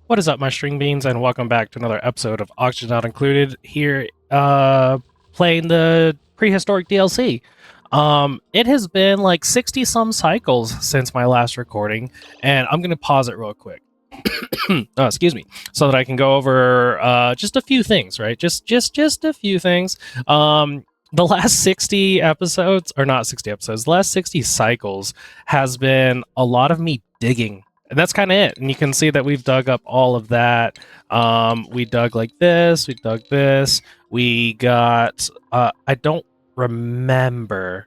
What is up, my string beans, and welcome back to another episode of Oxygen Not Included here, playing the Prehistoric DLC. It has been like 60 some cycles since my last recording, and I'm gonna pause it real quick. Oh, excuse me, so that I can go over just a few things, right? Just a few things. The last 60 episodes, or not 60 episodes, the last 60 cycles has been a lot of me digging. And that's kind of it. And you can see that we've dug up all of that. We dug like this, we dug this, we got I don't remember.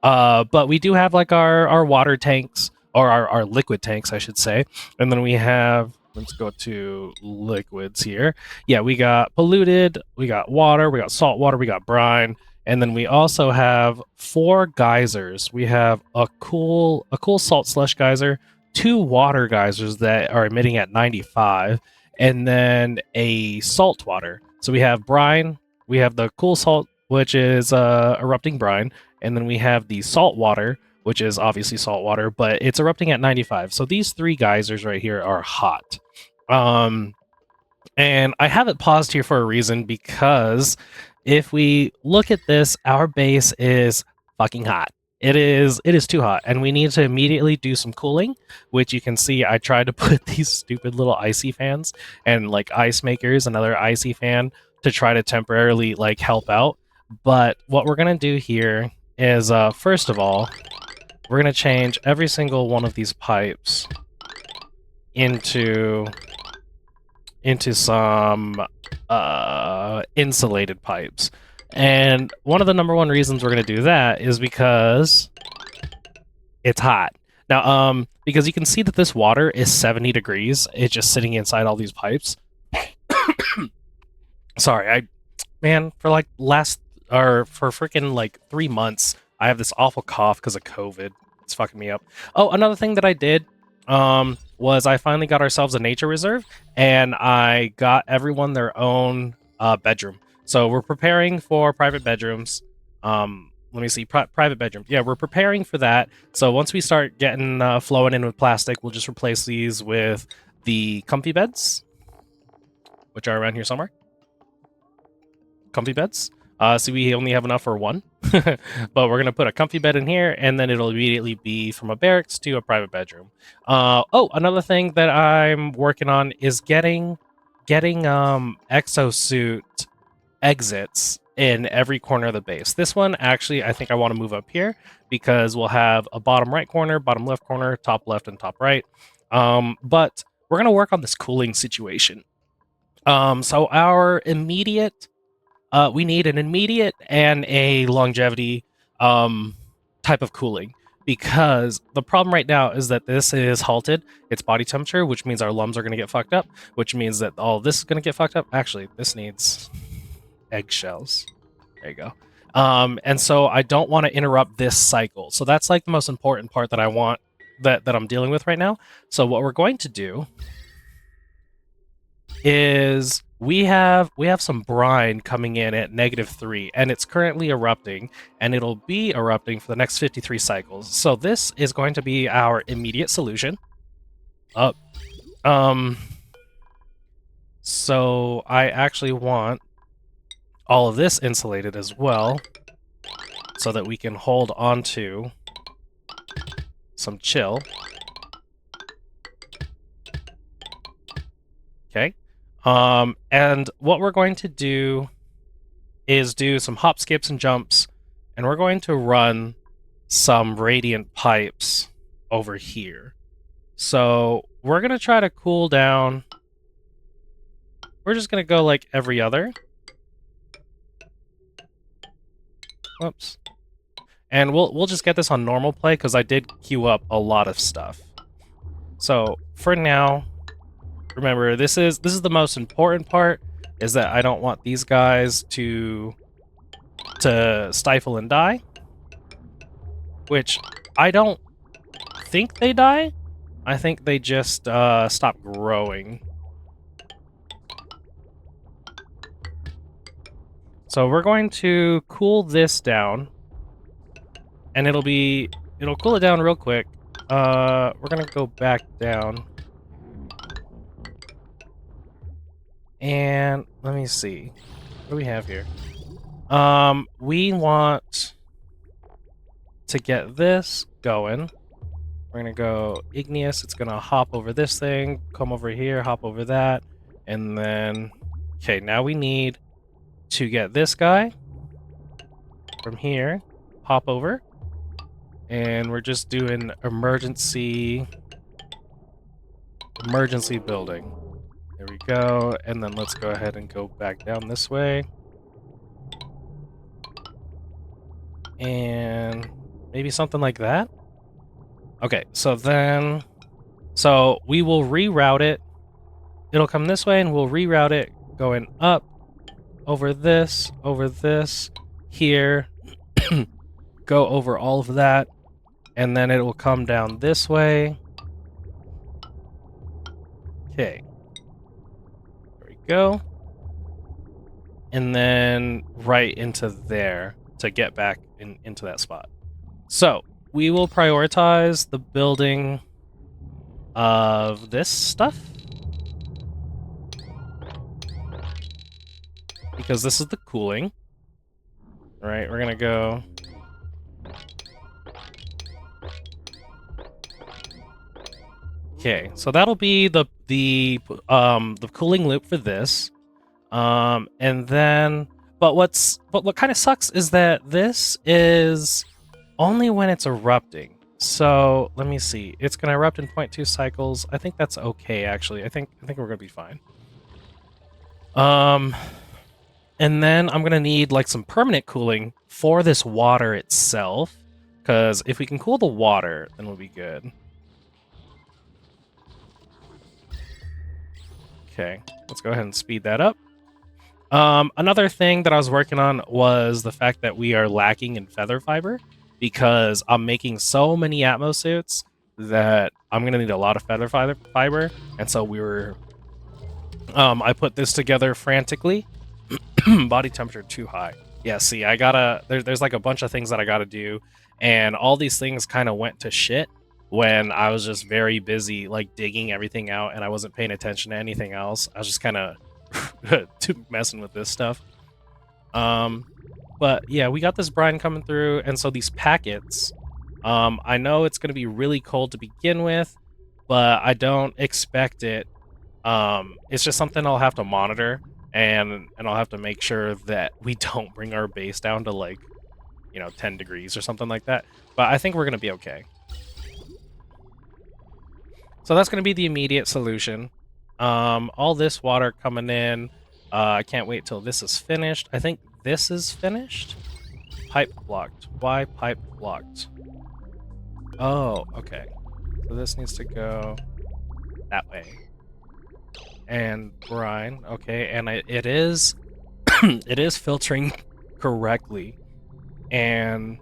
But we do have like our water tanks, or our liquid tanks, I should say. And then we have, let's go to liquids here. Yeah, we got polluted, we got water, we got salt water, we got brine, and then we also have 4 geysers. We have a cool salt slush geyser, 2 water geysers that are emitting at 95, and then a salt water. So we have brine, we have the cool salt, which is erupting brine, and then we have the salt water, which is obviously salt water, but it's erupting at 95. So these 3 geysers right here are hot. And I have it paused here for a reason, because if we look at this, our base is fucking hot. It is too hot, and we need to immediately do some cooling, which you can see I tried to put these stupid little icy fans and like ice makers, another icy fan, to try to temporarily like help out. But what we're gonna do here is first of all, we're gonna change every single one of these pipes into some insulated pipes. And one of the number one reasons we're going to do that is because it's hot. Now, because you can see that this water is 70 degrees. It's just sitting inside all these pipes. Sorry, for like for freaking like 3 months, I have this awful cough because of COVID. It's fucking me up. Oh, another thing that I did was I finally got ourselves a nature reserve, and I got everyone their own bedroom. So we're preparing for private bedrooms. Let me see, private bedroom. Yeah, we're preparing for that. So once we start getting flowing in with plastic, we'll just replace these with the comfy beds, which are around here somewhere. Comfy beds. So we only have enough for 1, but we're gonna put a comfy bed in here, and then it'll immediately be from a barracks to a private bedroom. Oh, another thing that I'm working on is getting exosuit exits in every corner of the base. This one, actually, I think I want to move up here because we'll have a bottom right corner, bottom left corner, top left, and top right. But we're gonna work on this cooling situation. So our immediate we need an immediate and a longevity type of cooling, because the problem right now is that this is halted. It's body temperature, which means our lungs are going to get fucked up, which means that all this is going to get fucked up. Actually, this needs eggshells. There you go. And so I don't want to interrupt this cycle. So that's like the most important part that I want, that I'm dealing with right now. So what we're going to do is we have some brine coming in at -3, and it's currently erupting, and it'll be erupting for the next 53 cycles. So this is going to be our immediate solution. So I actually want all of this insulated as well, so that we can hold on to some chill. Okay. And what we're going to do is do some hop, skips, and jumps, and we're going to run some radiant pipes over here. So we're going to try to cool down. We're just going to go like every other. Whoops. And we'll just get this on normal play, because I did queue up a lot of stuff. So for now, remember, this is the most important part, is that I don't want these guys to stifle and die. Which I don't think they die. I think they just stop growing. So we're going to cool this down, and it'll cool it down real quick. We're gonna go back down. And let me see. What do we have here? We want to get this going. We're gonna go igneous. It's gonna hop over this thing, come over here, hop over that, and then... Okay, now we need to get this guy from here, hop over, and we're just doing emergency building. There we go, and then let's go ahead and go back down this way. And maybe something like that? Okay, so then... So we will reroute it. It'll come this way, and we'll reroute it going up, over this, here, go over all of that, and then it will come down this way. Okay. There we go. And then right into there to get back into that spot. So, we will prioritize the building of this stuff. Because this is the cooling. Right, we're gonna go... Okay, so that'll be the cooling loop for this. And then... But what kind of sucks is that this is only when it's erupting. So, let me see. It's gonna erupt in 0.2 cycles. I think that's okay, actually. I think we're gonna be fine. And then I'm gonna need like some permanent cooling for this water itself, because if we can cool the water, then we'll be good. Okay, let's go ahead and speed that up. Another thing that I was working on was the fact that we are lacking in feather fiber, because I'm making so many Atmo suits that I'm gonna need a lot of feather fiber, and so we were... I put this together frantically. Body temperature too high. Yeah, see, I gotta... There's like a bunch of things that I gotta do, and all these things kind of went to shit when I was just very busy, like, digging everything out, and I wasn't paying attention to anything else. I was just kind of messing with this stuff. But yeah, we got this brine coming through, and so these packets, I know it's going to be really cold to begin with, but I don't expect it. It's just something I'll have to monitor, and I'll have to make sure that we don't bring our base down to, like, 10 degrees or something like that. But I think we're going to be okay. So that's going to be the immediate solution. All this water coming in. I can't wait till this is finished. I think this is finished. Pipe blocked. Why pipe blocked? Oh, okay. So this needs to go that way. And brine. Okay, and it is it is filtering correctly. And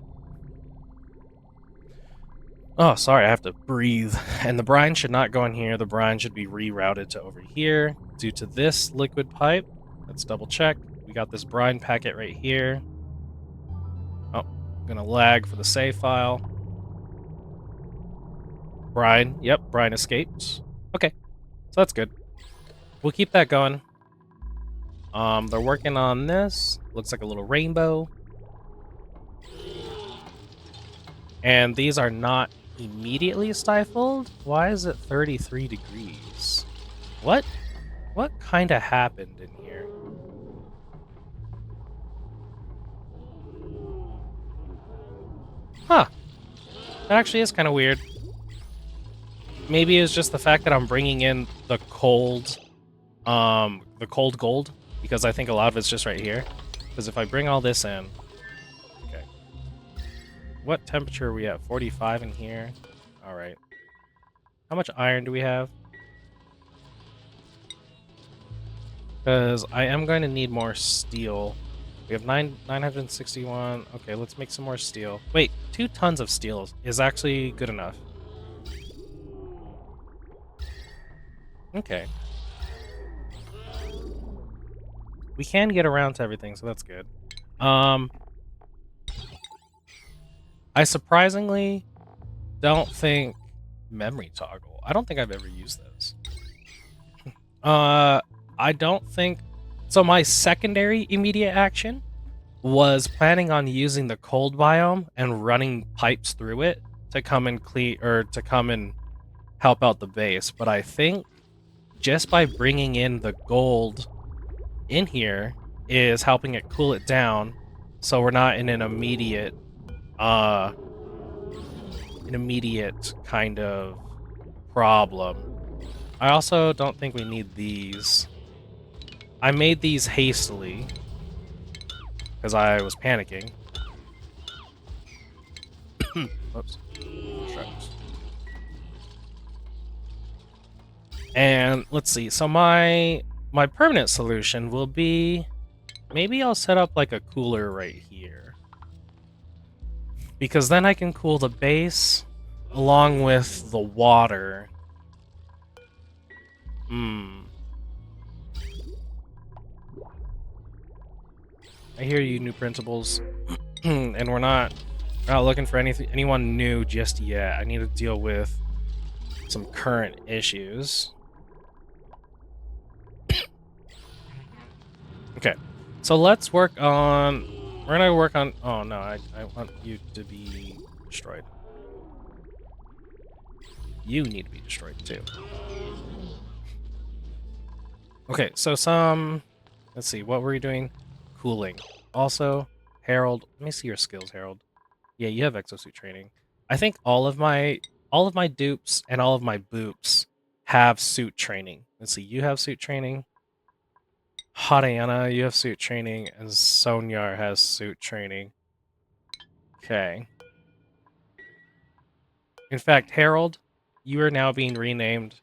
oh, sorry, I have to breathe. And the brine should not go in here. The brine should be rerouted to over here due to this liquid pipe. Let's double check. We got this brine packet right here. Oh, I'm gonna lag for the save file. Brine, yep, brine escaped. Okay, so that's good. We'll keep that going. They're working on this. Looks like a little rainbow. And these are not immediately stifled? Why is it 33 degrees? What kind of happened in here? Huh. That actually is kind of weird. Maybe it's just the fact that I'm bringing in the cold gold, because I think a lot of it's just right here. Because if I bring all this in... Okay. What temperature are we at? 45 in here? Alright. How much iron do we have? Because I am going to need more steel. We have 961. Okay, let's make some more steel. Wait, 2 tons of steel is actually good enough. Okay. We can get around to everything, so that's good. I surprisingly don't think memory toggle. I don't think I've ever used this. I don't think so. My secondary immediate action was planning on using the cold biome and running pipes through it to come and clean or to come and help out the base. But I think just by bringing in the gold in here is helping it cool it down, so we're not in an immediate kind of problem. I also don't think we need these. I made these hastily because I was panicking. Oops. Shucks. And let's see. So my permanent solution will be maybe I'll set up like a cooler right here, because then I can cool the base along with the water. I hear you, new principals. And we're not looking for anyone new just yet. I need to deal with some current issues. Okay, so let's work on... We're gonna work on... Oh no, I want you to be destroyed. You need to be destroyed too. Okay, so some... Let's see, what were you doing? Cooling. Also, Harold, let me see your skills, Harold. Yeah, you have exosuit training. I think all of my dupes and all of my boops have suit training. Let's see, you have suit training. Hariana, you have suit training, and Sonyar has suit training. Okay. In fact, Harold, you are now being renamed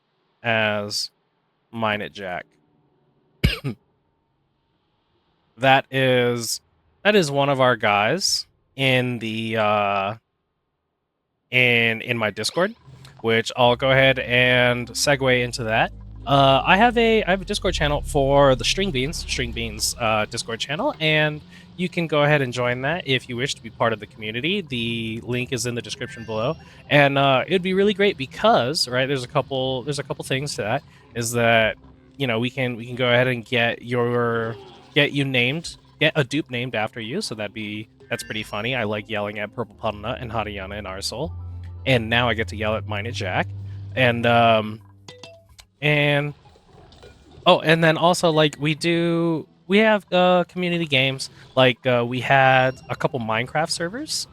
as Minot Jack. That is one of our guys in the in my Discord, which I'll go ahead and segue into that. I have a Discord channel for the String Beans Discord channel, and you can go ahead and join that if you wish to be part of the community. The link is in the description below, and it'd be really great because there's a couple things to that. Is that we can go ahead and get a dupe named after you, so that's pretty funny. I like yelling at Purple Puddlenut and Hadiana and Arsol, and now I get to yell at Minot Jack, and then also we have community games, like we had a couple Minecraft servers.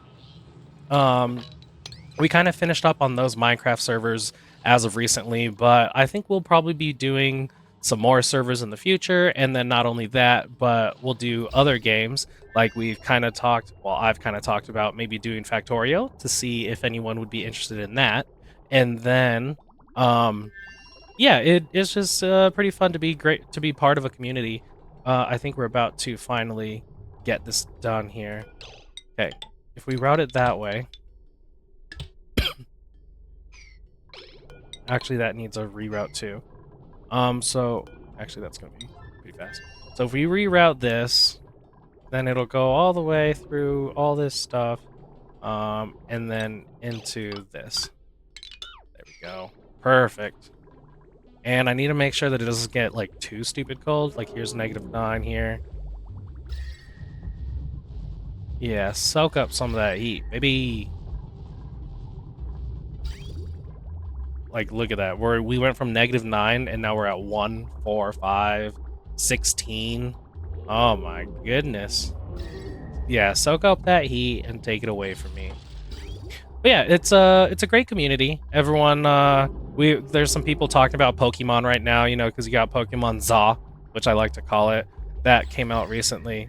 We kind of finished up on those Minecraft servers as of recently, but I think we'll probably be doing some more servers in the future, and then not only that, but we'll do other games. Like I've kind of talked about maybe doing Factorio to see if anyone would be interested in that. And then yeah, it's just pretty fun to be part of a community. I think we're about to finally get this done here. Okay, if we route it that way. Actually, that needs a reroute too. So actually that's gonna be pretty fast. So if we reroute this, then it'll go all the way through all this stuff, and then into this. There we go. Perfect. And I need to make sure that it doesn't get like too stupid cold. Like here's -9 here. Yeah, soak up some of that heat, baby. Like, look at that. We went from -9 and now we're at 1, 4, 5, 16. Oh my goodness. Yeah, soak up that heat and take it away from me. But yeah, it's a great community. Everyone, there's some people talking about Pokemon right now, because you got Pokemon Za, which I like to call it. That came out recently.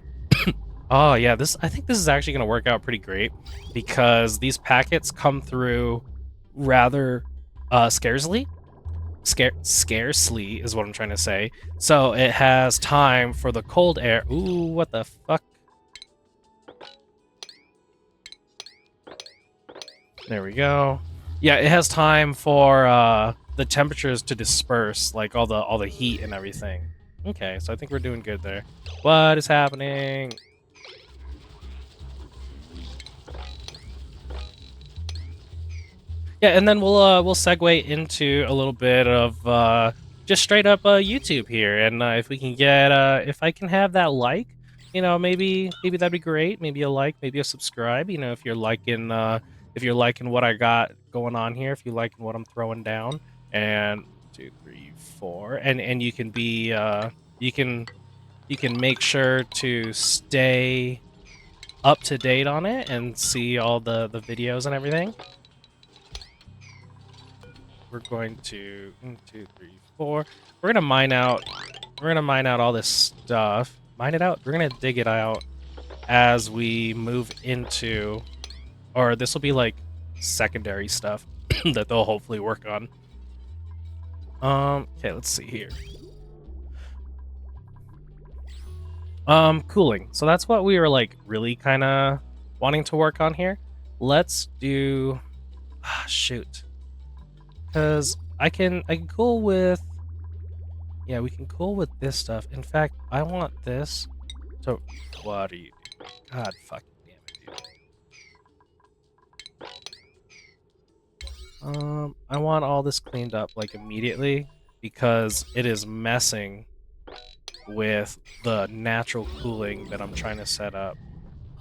Oh yeah, I think this is actually going to work out pretty great, because these packets come through rather scarcely. Scarcely is what I'm trying to say. So it has time for the cold air. Ooh, what the fuck? There we go. Yeah, it has time for the temperatures to disperse, like all the heat and everything. Okay, so I think we're doing good there. What is happening? Yeah, and then we'll segue into a little bit of just straight up YouTube here, and if we can get if I can have that like, you know, maybe that'd be great. Maybe a like, maybe a subscribe. You know, if you're liking what I got going on here, if you're liking what I'm throwing down, and 2, 3, 4, and you can be you can make sure to stay up to date on it and see all the videos and everything. We're going to 1, 2, 3, 4. We're gonna mine out. We're gonna mine out all this stuff. Mine it out. We're gonna dig it out as we move into, or this will be like secondary stuff that they'll hopefully work on. Okay, let's see here. Cooling. So that's what we were like really kind of wanting to work on here. Let's do. Shoot. Because I can cool with. Yeah, we can cool with this stuff. In fact, I want this. So, what are you doing? God fucking damn it, dude. I want all this cleaned up like immediately because it is messing with the natural cooling that I'm trying to set up.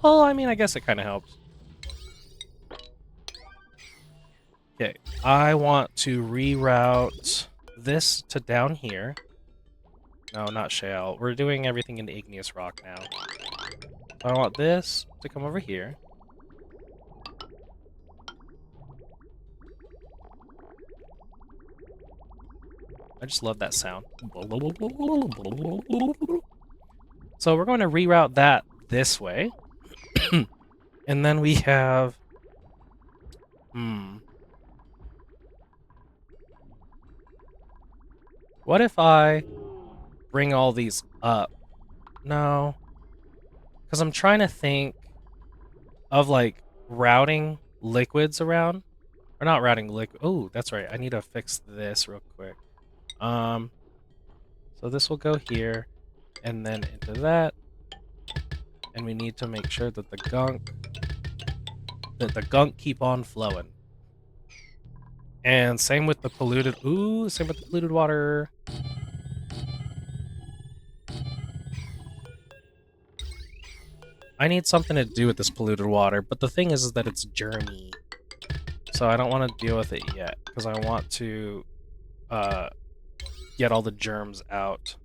Well, I mean, I guess it kind of helps. Okay, I want to reroute this to down here. No, not shale. We're doing everything in igneous rock now. I want this to come over here. I just love that sound. So we're going to reroute that this way. And then we have... What if I bring all these up? No. Because I'm trying to think of, like, routing liquids around. Or not routing liquid. Oh, that's right. I need to fix this real quick. So this will go here, and then into that. And we need to make sure that the gunk keep on flowing. And same with the polluted. Ooh, same with the polluted water. I need something to do with this polluted water, but the thing is that it's germy. So I don't want to deal with it yet, because I want to get all the germs out.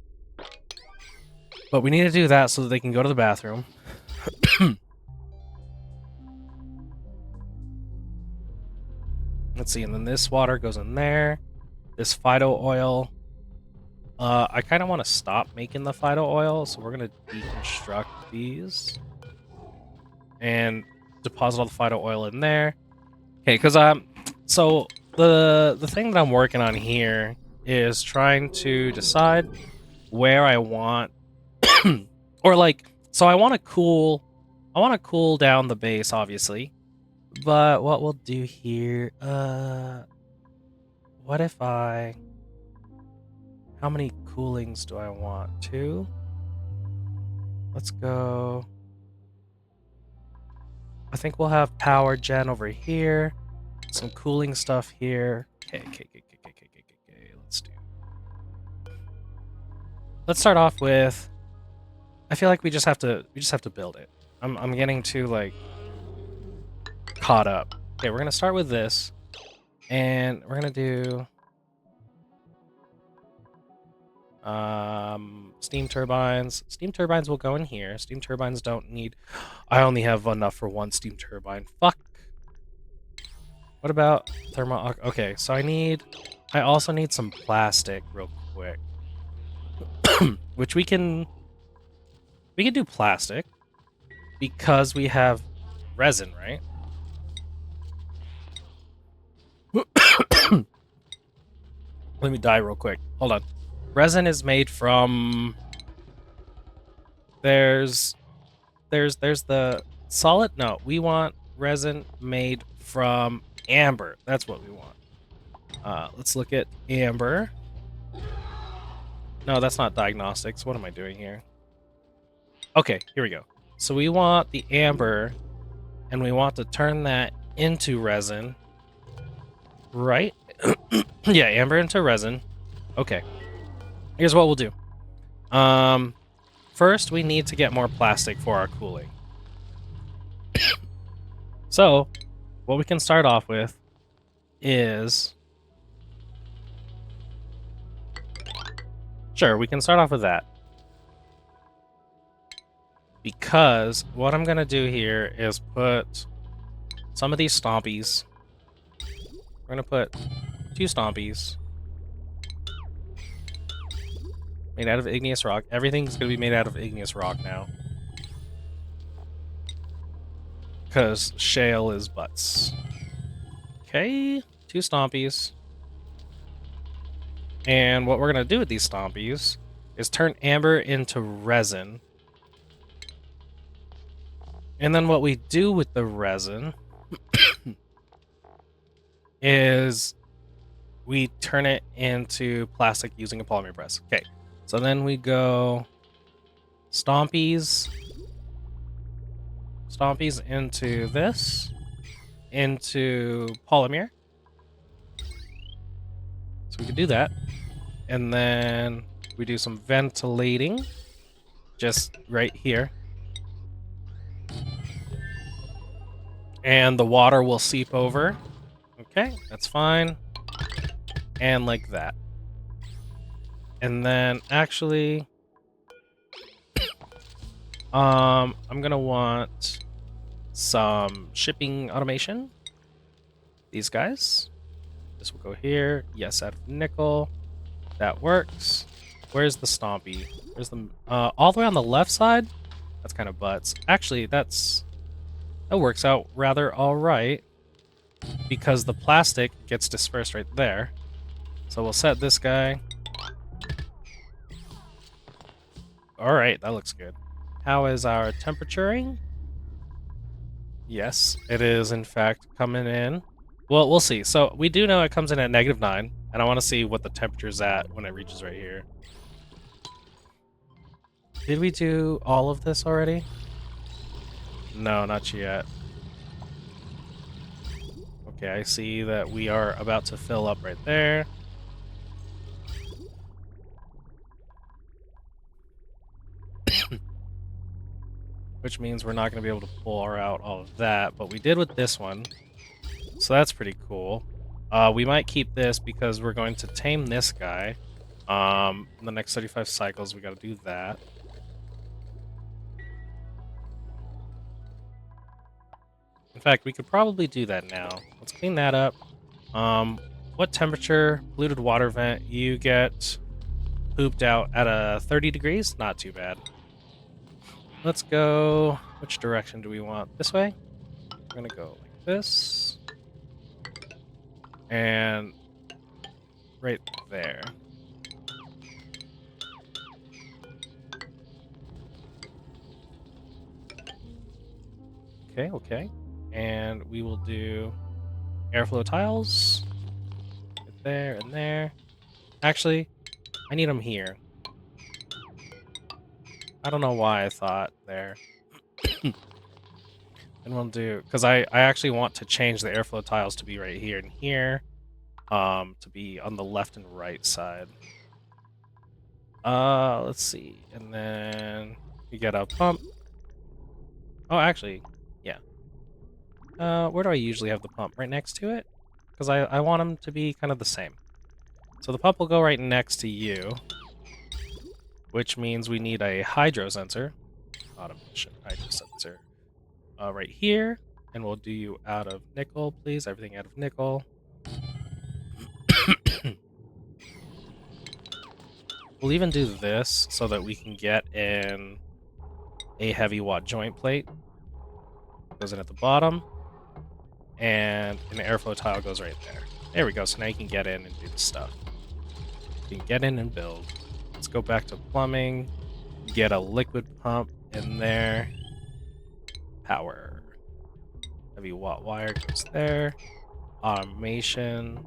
But we need to do that so that they can go to the bathroom. Let's see, and then this water goes in there. This Fido oil. I kind of want to stop making the Fido oil, so we're going to deconstruct these. And deposit all the Fido oil in there. Okay, because so the thing that I'm working on here is trying to decide where I want, or like, so I want to cool down the base, obviously. But what we'll do here, what if how many coolings do I want? 2? Let's go. I think we'll have power gen over here. Some cooling stuff here. Okay. Let's start off with. I feel like we just have to build it. I'm getting too like caught up. Okay, we're gonna start with this, and we're gonna do steam turbines. Steam turbines will go in here. Steam turbines don't need. I only have enough for 1 steam turbine. Fuck. What about thermal? Okay, so I also need some plastic real quick. Which we can do plastic because we have resin, right? Let me die real quick. Hold on. Resin is made from there's the solid. No, we want resin made from amber. That's what we want. Let's look at amber. No, that's not diagnostics. What am I doing here? Okay, here we go. So we want the amber, and we want to turn that into resin. Right? Yeah, amber into resin. Okay. here's what we'll do. First, we need to get more plastic for our cooling. So, what we can start off with is... Sure, we can start off with that. Because what I'm going to do here is put some of these stompies. We're going to put 2 stompies. Made out of igneous rock. Everything's going to be made out of igneous rock now. Because shale is butts. Okay, 2 stompies. And what we're going to do with these stompies is turn amber into resin. And then what we do with the resin is we turn it into plastic using a polymer press. Okay, so then we go stompies into this, into polymer. So we can do that. And then we do some ventilating just right here. And the water will seep over. Okay, that's fine. And like that. And then actually, I'm gonna want some shipping automation. These guys. This will go here. Yes, out of nickel. That works. Where's the stompy? Where's the all the way on the left side? That's kind of butts. Actually, that works out rather all right because the plastic gets dispersed right there. So we'll set this guy. All right, that looks good. How is our temperaturing? Yes, it is in fact coming in. Well, we'll see. So we do know it comes in at -9, and I want to see what the temperature's at when it reaches right here. Did we do all of this already? No, not yet. Okay, I see that we are about to fill up right there. Which means we're not going to be able to pour out all of that, but we did with this one. So that's pretty cool. We might keep this because we're going to tame this guy. In the next 35 cycles, we got to do that. In fact, we could probably do that now. Let's clean that up. What temperature? Polluted water vent. You get pooped out at a 30 degrees? Not too bad. Let's go... Which direction do we want? This way? We're going to go like this. And right there. Okay. And we will do airflow tiles. Right there and there. Actually, I need them here. I don't know why I thought there. And we'll do... Because I actually want to change the airflow tiles to be right here and here. To be on the left and right side. Let's see. And then we get a pump. Oh, actually, yeah. Where do I usually have the pump? Right next to it? Because I want them to be kind of the same. So the pump will go right next to you. Which means we need a hydro sensor. Automation hydro sensor. Right here. And we'll do you out of nickel, please. Everything out of nickel. We'll even do this so that we can get in a heavy watt joint plate. Goes in at the bottom. And an airflow tile goes right there. There we go. So now you can get in and do the stuff. You can get in and build. Let's go back to plumbing. Get a liquid pump in there. Power. Heavy watt wire goes there. Automation.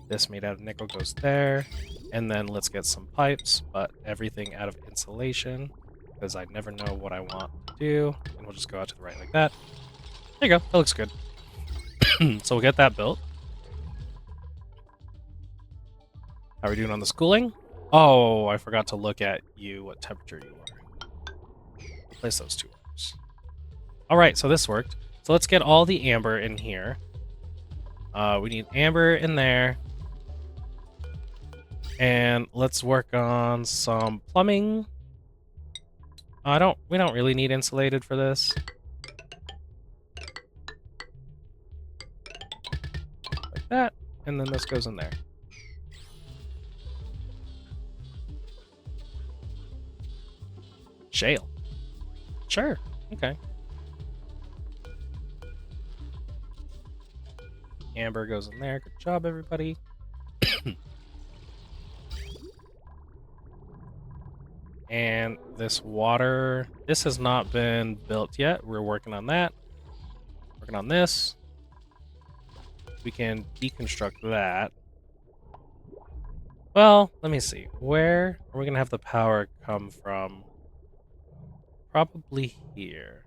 This made out of nickel goes there. And then let's get some pipes, but everything out of insulation, because I never know what I want to do. And we'll just go out to the right like that. There you go. That looks good. So we'll get that built. How are we doing on the schooling? Oh, I forgot to look at you, what temperature you are. Replace those 2 ores. Alright, so this worked. So let's get all the amber in here. We need amber in there. And let's work on some plumbing. We don't really need insulated for this. Like that, and then this goes in there. Shale. Sure, okay. Amber goes in there. Good job, everybody. And this water, this has not been built yet. We're working on that. Working on this. We can deconstruct that. Well, let me see. Where are we going to have the power come from? Probably here.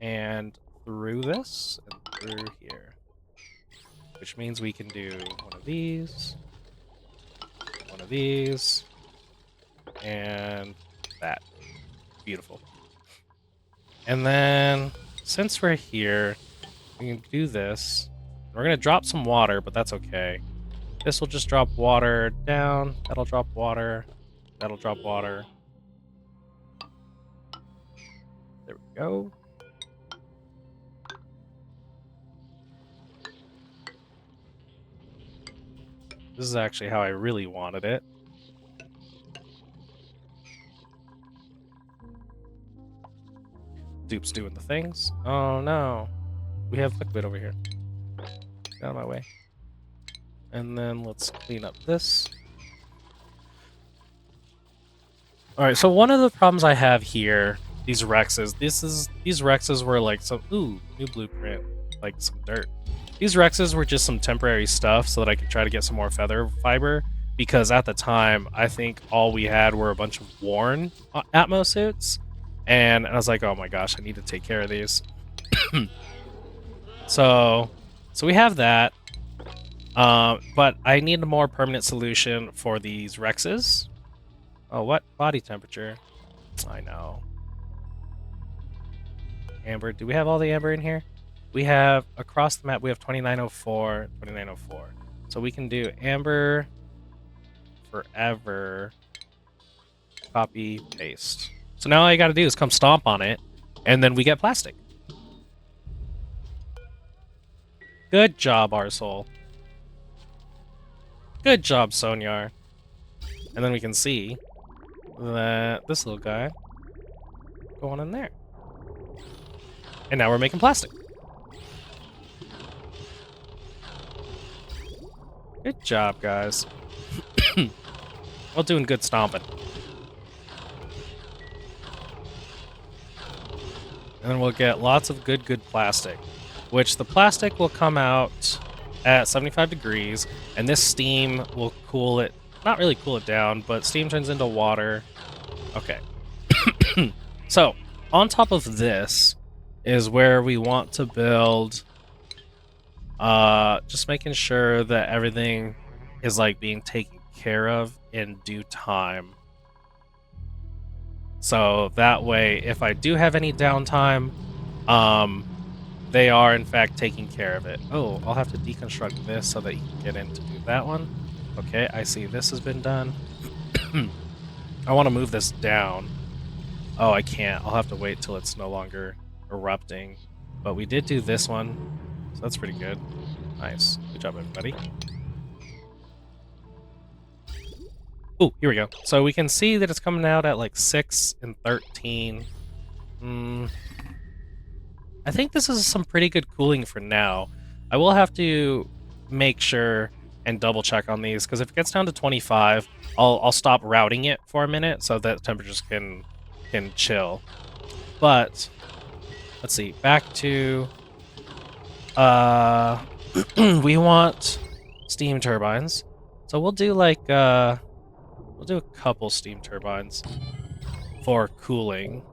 And through this, and through here. Which means we can do one of these, and that. Beautiful. And then, since we're here, we can do this. We're going to drop some water, but that's okay. This will just drop water down. That'll drop water. That'll drop water. There we go. This is actually how I really wanted it. Dupe's doing the things. Oh no. We have liquid over here. Get out of my way. And then let's clean up this. Alright, so one of the problems I have here, these Rexes, these Rexes were like some new blueprint, like some dirt. These Rexes were just some temporary stuff so that I could try to get some more feather fiber, because at the time, I think all we had were a bunch of worn Atmo suits, and I was like, oh my gosh, I need to take care of these. So we have that, but I need a more permanent solution for these Rexes. Oh, what? Body temperature. I know. Amber. Do we have all the amber in here? We have, across the map, we have 2904, 2904. So we can do amber forever. Copy, paste. So now all I gotta do is come stomp on it, and then we get plastic. Good job, Arsehole. Good job, Sonyar. And then we can see that this little guy going in there. And now we're making plastic. Good job, guys. Well, doing good stomping. And then we'll get lots of good plastic. Which the plastic will come out at 75 degrees, and this steam will cool it. Not really cool it down, but steam turns into water. Okay. So, on top of this is where we want to build, just making sure that everything is like being taken care of in due time. So that way, if I do have any downtime, they are in fact taking care of it. Oh, I'll have to deconstruct this so that you can get in to do that one. Okay, I see this has been done. I want to move this down. Oh, I can't. I'll have to wait till it's no longer erupting. But we did do this one, so that's pretty good. Nice. Good job, everybody. Oh, here we go. So we can see that it's coming out at like 6 and 13. I think this is some pretty good cooling for now. I will have to make sure and double check on these, because if it gets down to 25, I'll stop routing it for a minute so that temperatures can chill. But let's see, back to we want steam turbines. So we'll do like we'll do a couple steam turbines for cooling.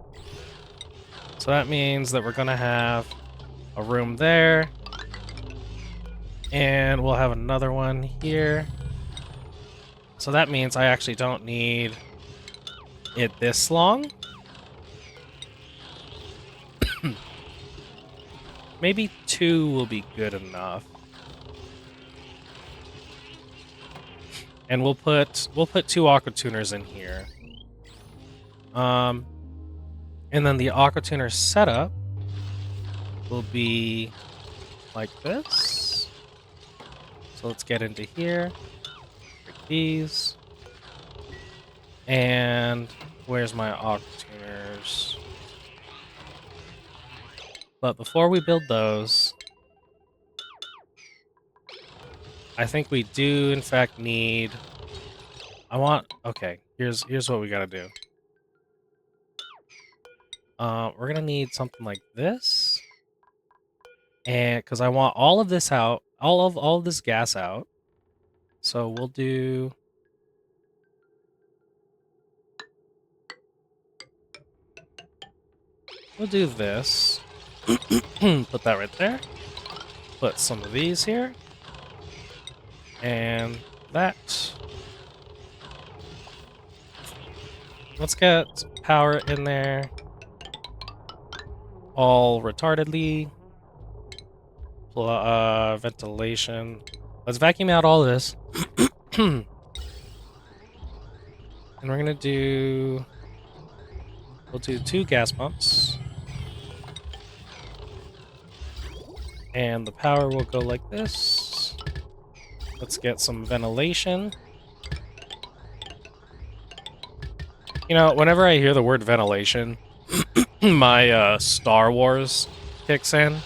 So that means that we're gonna have a room there, And we'll have another one here. So that means I actually don't need it this long. Maybe 2 will be good enough. And we'll put 2 aqua tuners in here. And then the aqua tuner setup will be like this. So let's get into here. Pick these. And where's my aqua tuners? But before we build those, I think we do in fact need... Okay, here's what we gotta do. We're gonna need something like this. And because I want all of this out, all of this gas out. So we'll do... We'll do this. Put that right there. Put some of these here. And that. Let's get power in there. All retardedly. Ventilation. Let's vacuum out all this. And we're gonna do... We'll do 2 gas pumps. And the power will go like this. Let's get some ventilation. You know, whenever I hear the word ventilation, my Star Wars kicks in.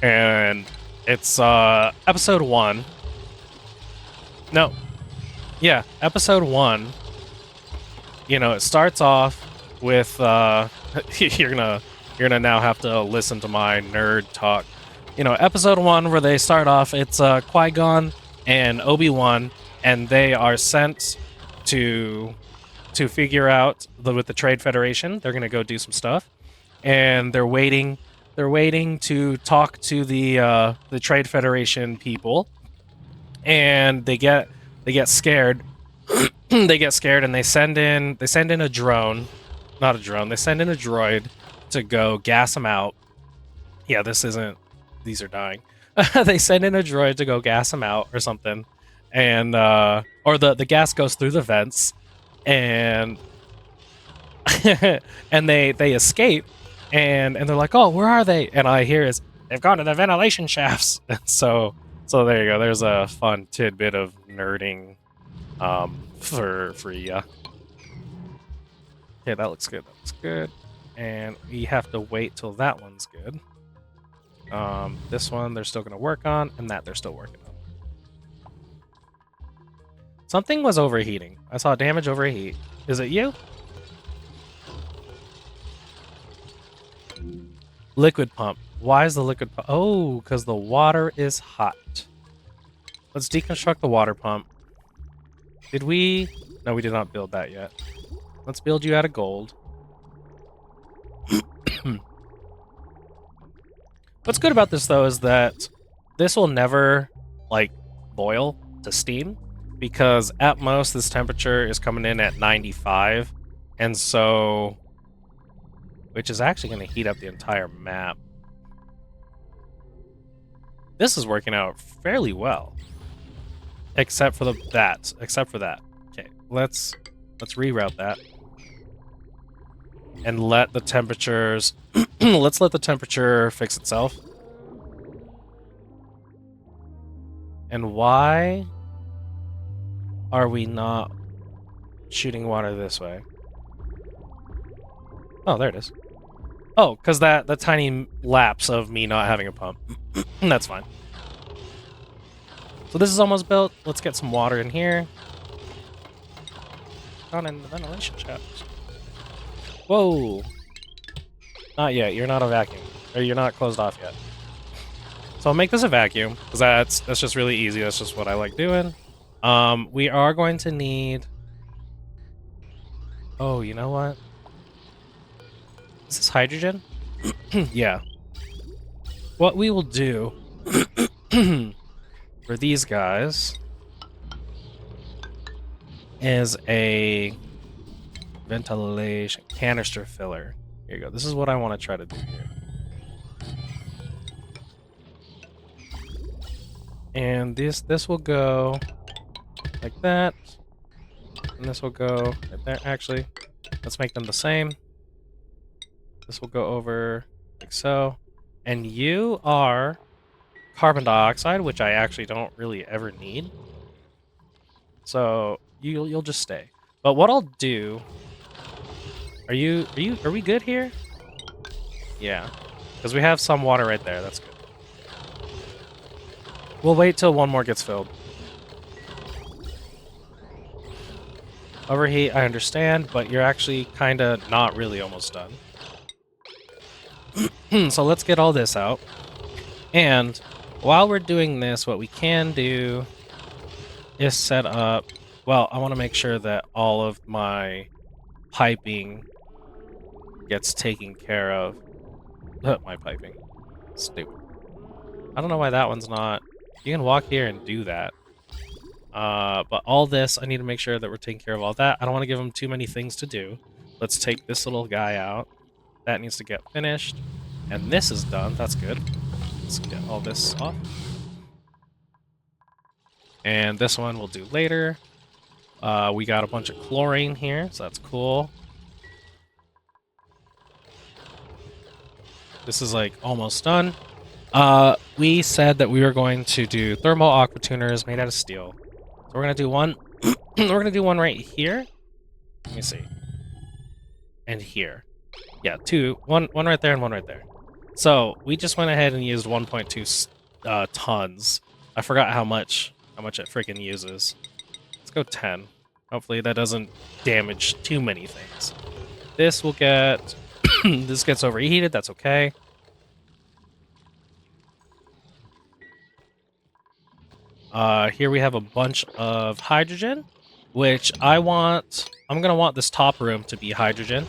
And it's episode 1. No. Yeah, episode 1. You know, it starts off with you're gonna now have to listen to my nerd talk. You know, episode 1 where they start off, it's Qui-Gon and Obi-Wan, and they are sent to figure out with the Trade Federation. They're gonna go do some stuff, and they're waiting to talk to the Trade Federation people, and they get scared. They get scared, and they send in a drone, not a drone. They send in a droid to go gas them out. Yeah, this isn't. These are dying. They send in a droid to go gas them out or something, and or the gas goes through the vents, and and they escape, and they're like, oh, where are they? And I hear is they've gone to the ventilation shafts. So there you go. There's a fun tidbit of nerding for you. Okay, that looks good. That looks good. And we have to wait till that one's good. This one they're still going to work on, and that they're still working on. Something was overheating. I saw damage overheat. Is it you? Liquid pump. Why is the liquid pump? Oh, because the water is hot. Let's deconstruct the water pump. Did we? No, we did not build that yet. Let's build you out of gold. What's good about this, though, is that this will never, like, boil to steam, because at most this temperature is coming in at 95, and so... which is actually going to heat up the entire map. This is working out fairly well. Except for that. Okay, let's reroute that. And let the temperatures... let's let the temperature fix itself. And why are we not shooting water this way? Oh, there it is. Oh, because that tiny lapse of me not having a pump. That's fine. So this is almost built. Let's get some water in here. Down in the ventilation shaft. Whoa. Not yet. You're not a vacuum. Or you're not closed off yet. So I'll make this a vacuum, because that's just really easy. That's just what I like doing. We are going to need... Oh, you know what? Is this hydrogen? Yeah. What we will do for these guys is a ventilation canister filler. Here you go. This is what I want to try to do here. And this will go like that. And this will go right there. Actually, let's make them the same. This will go over like so. And you are carbon dioxide, which I actually don't really ever need. So you'll just stay. But what I'll do, are we good here? Yeah. Because we have some water right there. That's good. We'll wait till one more gets filled. Overheat, I understand, but you're actually kind of not really almost done. So let's get all this out. And while we're doing this, what we can do is set up... Well, I want to make sure that all of my piping gets taken care of. My piping. Stupid. I don't know why that one's not... You can walk here and do that. But all this, I need to make sure that we're taking care of all that. I don't want to give them too many things to do. Let's take this little guy out. That needs to get finished. And this is done. That's good. Let's get all this off. And this one we'll do later. We got a bunch of chlorine here, so that's cool. This is like almost done. We said that we were going to do thermal aqua tuners made out of steel. So we're gonna do one. We're gonna do one right here. Let me see. And here. Yeah, two. One right there and one right there. So we just went ahead and used 1.2 tons. I forgot how much it freaking uses. Let's go 10. Hopefully that doesn't damage too many things. This will get... this gets overheated, that's okay. Here we have a bunch of hydrogen, which I'm gonna want this top room to be hydrogen.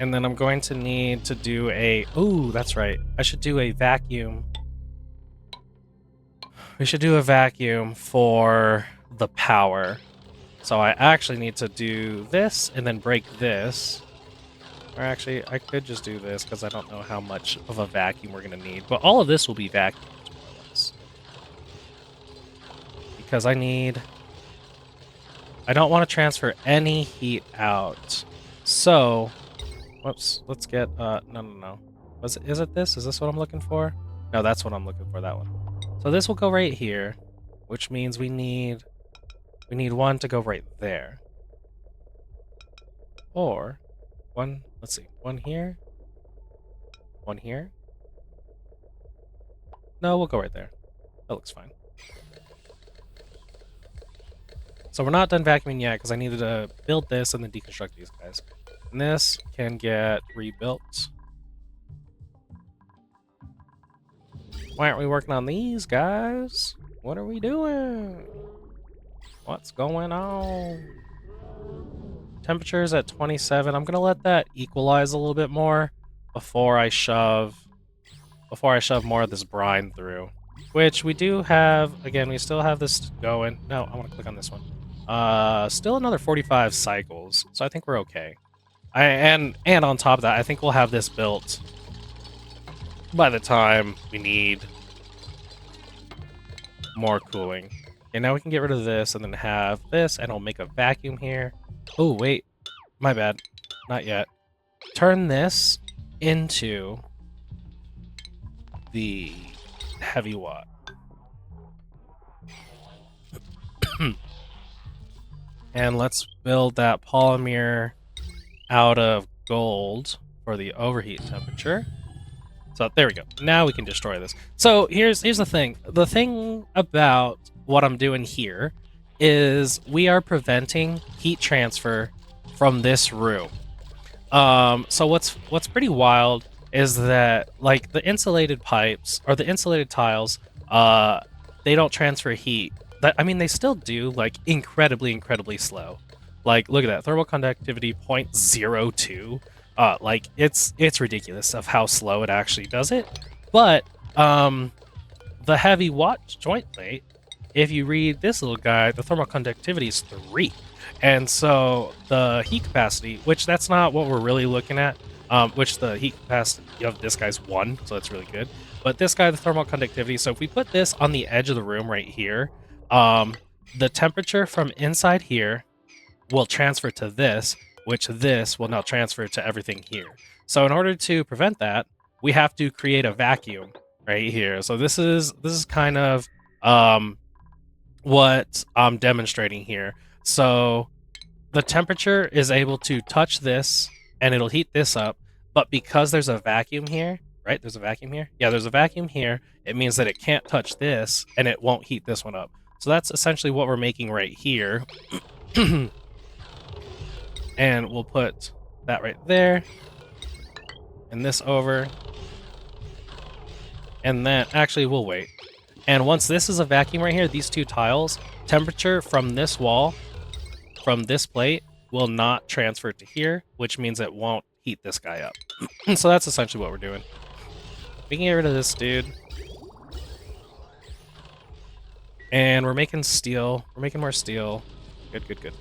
And then I'm going to need to do a... Ooh, that's right. I should do a vacuum. We should do a vacuum for the power. So I actually need to do this and then break this. Or actually, I could just do this because I don't know how much of a vacuum we're going to need. But all of this will be vacuumed, more or less. Because I don't want to transfer any heat out. So... Whoops, let's get, no. Is it this? Is this what I'm looking for? No, that's what I'm looking for, that one. So this will go right here, which means we need one to go right there. Or, let's see, one here? One here? No, we'll go right there. That looks fine. So we're not done vacuuming yet, because I needed to build this and then deconstruct these guys. And this can get rebuilt. Why aren't we working on these guys? What are we doing? What's going on? Temperature's at 27. I'm gonna let that equalize a little bit more before I shove more of this brine through. Which we do have. Again, we still have this going. No, I want to click on this one. Still another 45 cycles, so I think we're okay. And on top of that, I think we'll have this built by the time we need more cooling. Okay, now we can get rid of this and then have this, and I'll make a vacuum here. Oh, wait. My bad. Not yet. Turn this into the heavy watt. And let's build that polymer out of gold for the overheat temperature. So there we go. Now we can destroy this. So here's the thing. The thing about what I'm doing here is we are preventing heat transfer from this room. So what's pretty wild is that like the insulated pipes or the insulated tiles, they don't transfer heat. I mean, they still do, like incredibly slow. Like, look at that, thermal conductivity 0.02. Like it's ridiculous of how slow it actually does it. But the heavy watt joint plate, if you read this little guy, the thermal conductivity is 3. And so the heat capacity, which that's not what we're really looking at, which the heat capacity of this guy's 1, so that's really good. But this guy, the thermal conductivity, so if we put this on the edge of the room right here, the temperature from inside here will transfer to this, which this will now transfer to everything here. So in order to prevent that, we have to create a vacuum right here. So this is kind of what I'm demonstrating here. So the temperature is able to touch this and it'll heat this up, but because there's a vacuum here, right? There's a vacuum here. Yeah, there's a vacuum here. It means that it can't touch this and it won't heat this one up. So that's essentially what we're making right here. And we'll put that right there and this over. And then actually we'll wait. And once this is a vacuum right here, these two tiles, temperature from this wall, from this plate, will not transfer to here, which means it won't heat this guy up. So that's essentially what we're doing. We can get rid of this dude. And we're making steel. We're making more steel. Good, good, good.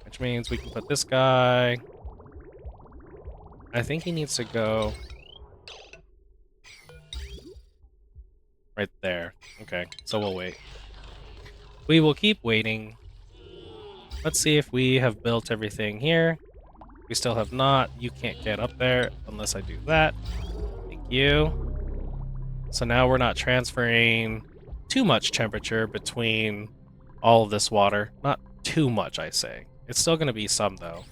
Which means we can put this guy. I think he needs to go right there. Okay, so we'll wait. We will keep waiting. Let's see if we have built everything here. We still have not. You can't get up there unless I do that. Thank you. So now we're not transferring too much temperature between all of this water. Not too much, I say. It's still going to be some, though.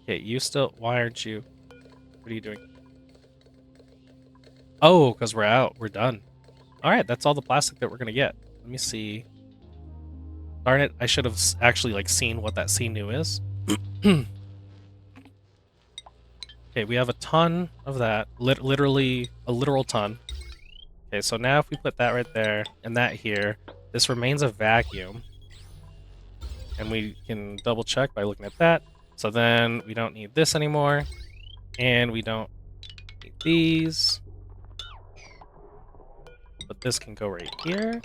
Okay, you still... Why aren't you... What are you doing? Oh, because we're out. We're done. Alright, that's all the plastic that we're going to get. Let me see. Darn it, I should have actually, like, seen what that sinew is. Okay, we have a ton of that. Literally a literal ton. Okay, so now if we put that right there and that here, this remains a vacuum. And we can double check by looking at that. So then we don't need this anymore. And we don't need these. But this can go right here.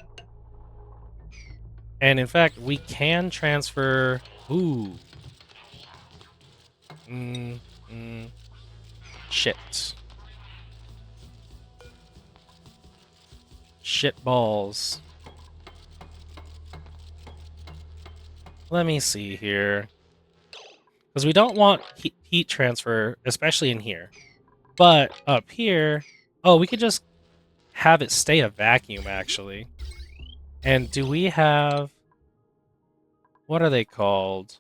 And in fact, we can transfer... Ooh. Shit. Shit balls. Let me see here. Because we don't want heat transfer, especially in here. But up here... Oh, we could just have it stay a vacuum, actually. And do we have... What are they called?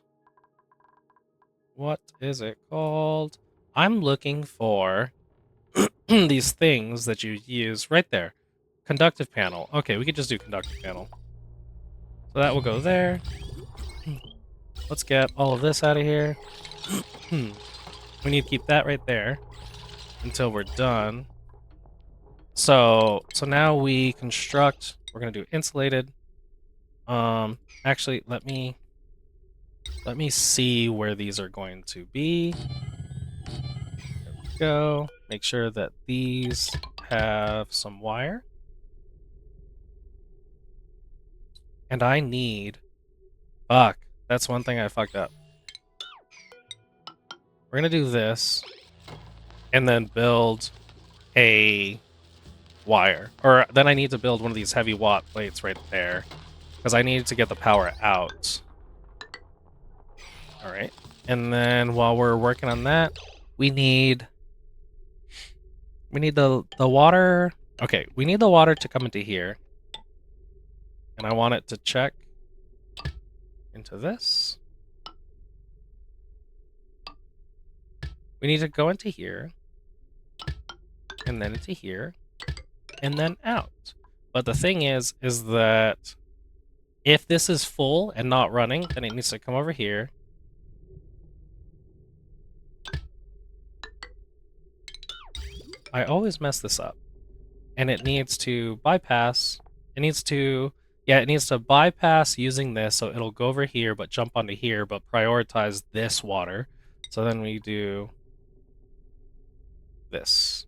What is it called? I'm looking for these things that you use right there. Conductive panel. Okay, we could just do conductive panel. So that will go there. Let's get all of this out of here. We need to keep that right there until we're done. So now we construct. We're gonna do insulated. Actually, let me see where these are going to be. There we go. Make sure that these have some wire. And I need... Fuck. That's one thing I fucked up. We're gonna do this. And then build a wire. Or then I need to build one of these heavy watt plates right there. Because I need to get the power out. Alright. And then while we're working on that, we need the water. Okay, we need the water to come into here. And I want it to check into this. We need to go into here. And then into here. And then out. But the thing is that if this is full and not running, then it needs to come over here. I always mess this up. And it needs to bypass. It needs to Yeah, it needs to bypass using this, so it'll go over here, but jump onto here, but prioritize this water. So then we do this.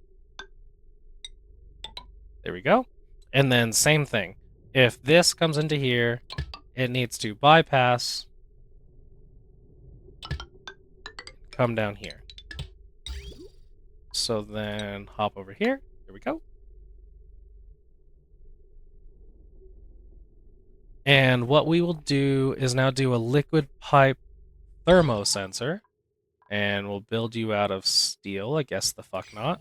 There we go. And then same thing. If this comes into here, it needs to bypass, come down here. So then hop over here. There we go. And what we will do is now do a liquid pipe thermosensor. And we'll build you out of steel. I guess the fuck not.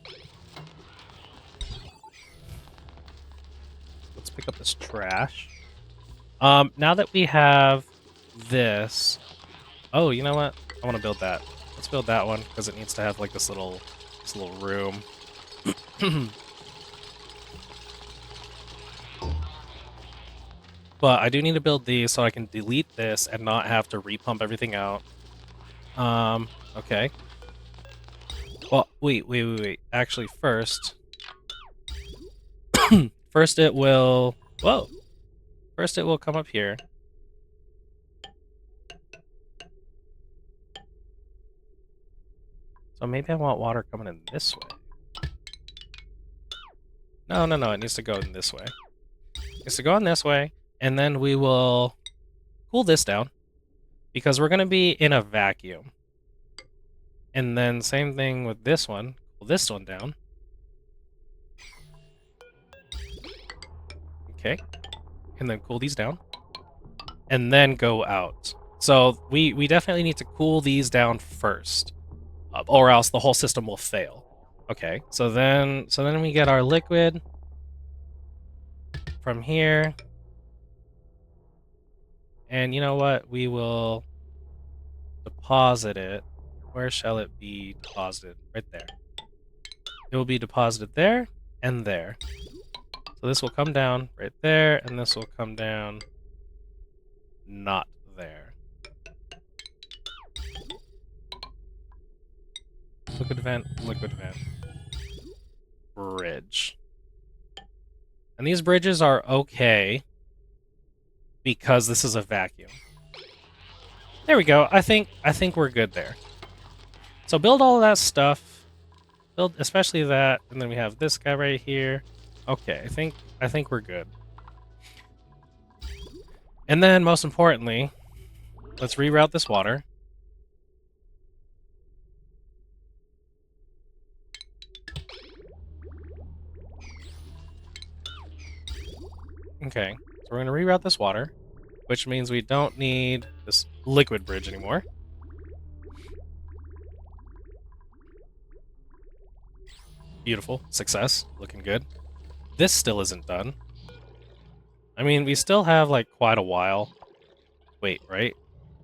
Let's pick up this trash. Now that we have this... Oh, you know what? I want to build that. Let's build that one, because it needs to have, like, this little room. But I do need to build these so I can delete this and not have to repump everything out. Okay. Well, wait. Actually, first... First it will... Whoa! First it will come up here. So maybe I want water coming in this way. No, it needs to go in this way. It needs to go in this way, and then we will cool this down, because we're going to be in a vacuum. And then same thing with this one. Cool this one down. Okay. And then cool these down. And then go out. So we definitely need to cool these down first. Or else the whole system will fail. Okay, so then we get our liquid from here. And you know what? We will deposit it. Where shall it be deposited? Right there. It will be deposited there and there. So this will come down right there, and this will come down not there. Liquid vent, bridge. And these bridges are okay because this is a vacuum. There we go. I think we're good there. So build all of that stuff. Build especially that, and then we have this guy right here. Okay, I think we're good. And then most importantly, let's reroute this water. Okay, so we're going to reroute this water, which means we don't need this liquid bridge anymore. Beautiful. Success. Looking good. This still isn't done. I mean, we still have, like, quite a while. Wait, right?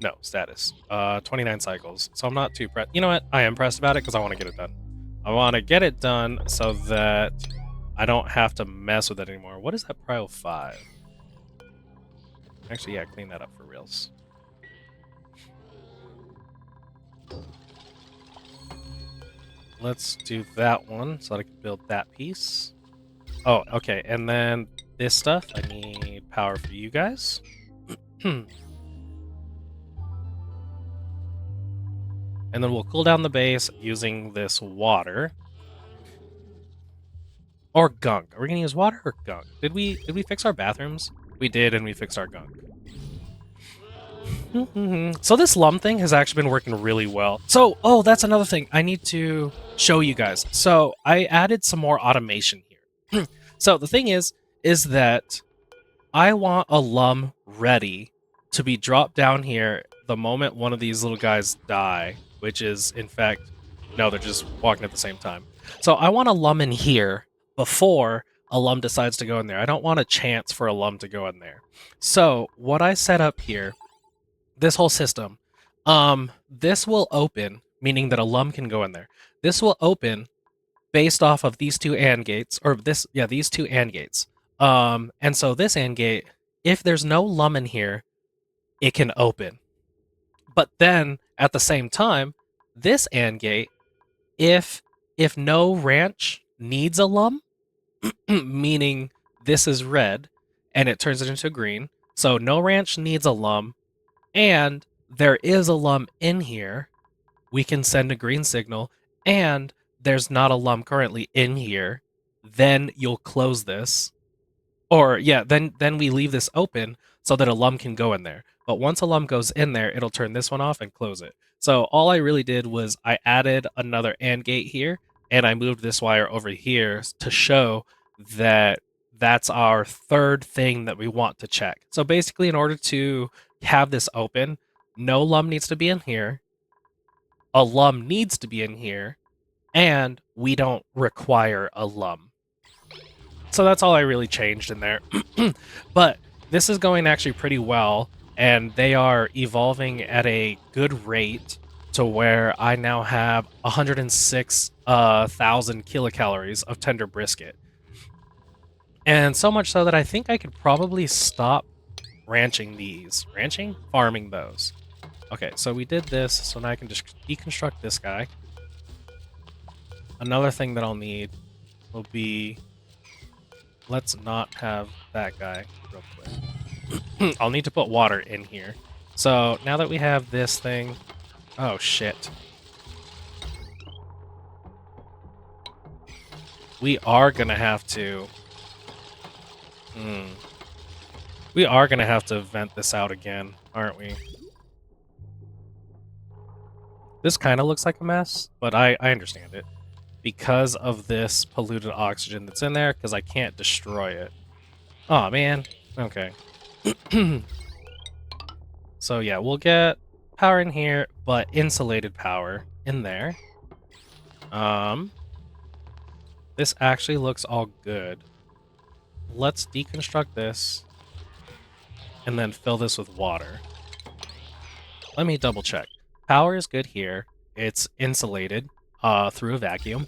No, status. 29 cycles. So I'm not too pressed. You know what? I am pressed about it because I want to get it done. I want to get it done so that I don't have to mess with it anymore. What is that Prio 5? Actually, yeah, clean that up for reals. Let's do that one so that I can build that piece. Oh, okay, and then this stuff, I need power for you guys. And then we'll cool down the base using this water. Or gunk. Are we gonna use water or gunk? Did we fix our bathrooms? We did, and we fixed our gunk. So this lum thing has actually been working really well. So, oh, that's another thing I need to show you guys. So I added some more automation here. So the thing is that I want a lum ready to be dropped down here the moment one of these little guys die, which is, in fact, no, they're just walking at the same time. So I want a lum in here before a lum decides to go in there. I don't want a chance for a lum to go in there. So what I set up here, this whole system, this will open, meaning that a lum can go in there. This will open based off of these two AND gates, or these two AND gates. And so this AND gate, if there's no lum in here, it can open. But then at the same time, this AND gate, if no ranch needs a lum, meaning this is red, and it turns it into green. So no ranch needs a lum, and there is a lum in here. We can send a green signal, and there's not a lum currently in here. Then you'll close this. Or yeah, then we leave this open so that a lum can go in there. But once a lum goes in there, it'll turn this one off and close it. So all I really did was I added another AND gate here, and I moved this wire over here to show that that's our third thing that we want to check. So basically, in order to have this open, no lum needs to be in here, a lum needs to be in here, and we don't require a lum. So that's all I really changed in there. But this is going actually pretty well, and they are evolving at a good rate to where I now have 106,000 kilocalories of tender brisket. And so much so that I think I could probably stop ranching these. Ranching? Farming those. Okay, so we did this, so now I can just deconstruct this guy. Another thing that I'll need will be... Let's not have that guy real quick. I'll need to put water in here. So now that we have this thing... Oh, shit. We are going to have to... We are going to have to vent this out again, aren't we? This kind of looks like a mess, but I understand it. Because of this polluted oxygen that's in there, because I can't destroy it. Oh man. Okay. So yeah, we'll get power in here, but insulated power in there. This actually looks all good. Let's deconstruct this and then fill this with water. Let me double check. Power is good here. It's insulated through a vacuum.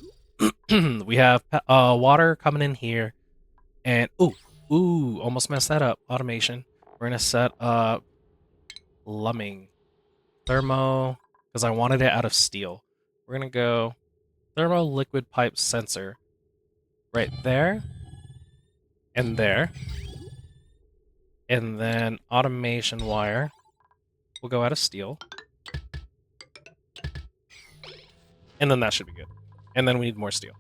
We have water coming in here. And, ooh, almost messed that up. Automation. We're going to set up lumming. Thermo, because I wanted it out of steel. We're going to go thermo liquid pipe sensor right there and there. And then automation wire will go out of steel. And then that should be good. And then we need more steel.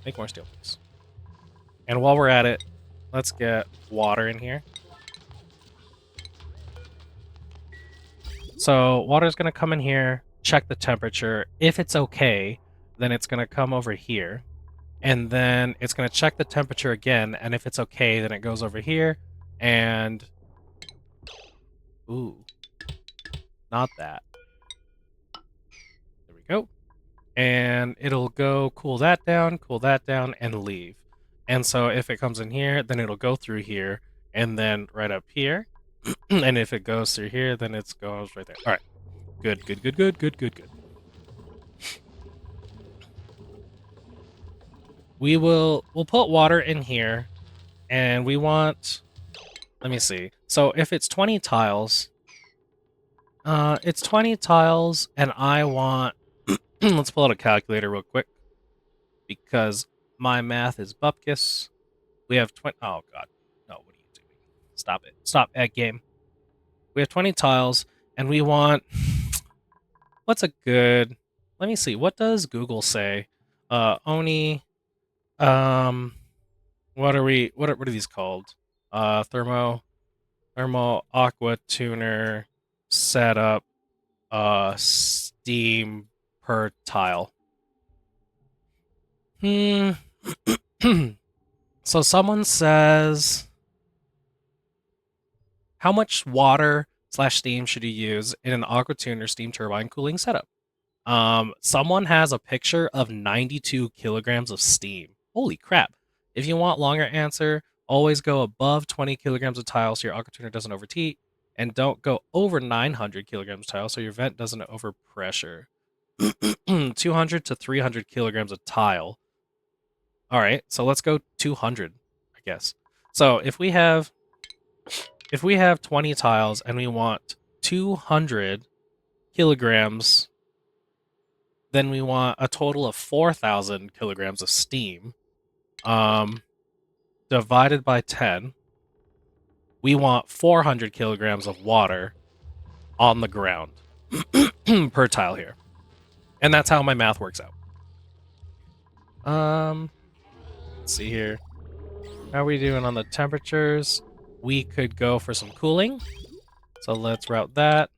Make more steel, please. And while we're at it, let's get water in here. So water's going to come in here, check the temperature. If it's okay, then it's going to come over here. And then it's going to check the temperature again. And if it's okay, then it goes over here. And... Ooh. Not that. There we go. And it'll go cool that down, and leave. And so if it comes in here, then it'll go through here, and then right up here. And if it goes through here, then it goes right there. All right. Good. We'll put water in here, and we want... Let me see. So if it's 20 tiles... it's 20 tiles, and I want... Let's pull out a calculator real quick, because my math is bupkis. We have 20... Oh, God. No, what are you doing? Stop it. Stop, egg game. We have 20 tiles, and we want... What's a good... Let me see. What does Google say? Oni... What are these called? Thermo aqua tuner setup steam per tile. So someone says, how much water / steam should you use in an aqua tuner steam turbine cooling setup? Someone has a picture of 92 kilograms of steam. Holy crap. If you want longer answer, always go above 20 kilograms of tile so your aqua tuner doesn't overheat, and don't go over 900 kilograms of tile so your vent doesn't overpressure. 200 to 300 kilograms of tile. All right, so let's go 200, I guess. So if we have 20 tiles and we want 200 kilograms, then we want a total of 4,000 kilograms of steam. divided by 10, we want 400 kilograms of water on the ground per tile here. And that's how my math works out. Let's see here. How are we doing on the temperatures? We could go for some cooling. So let's route that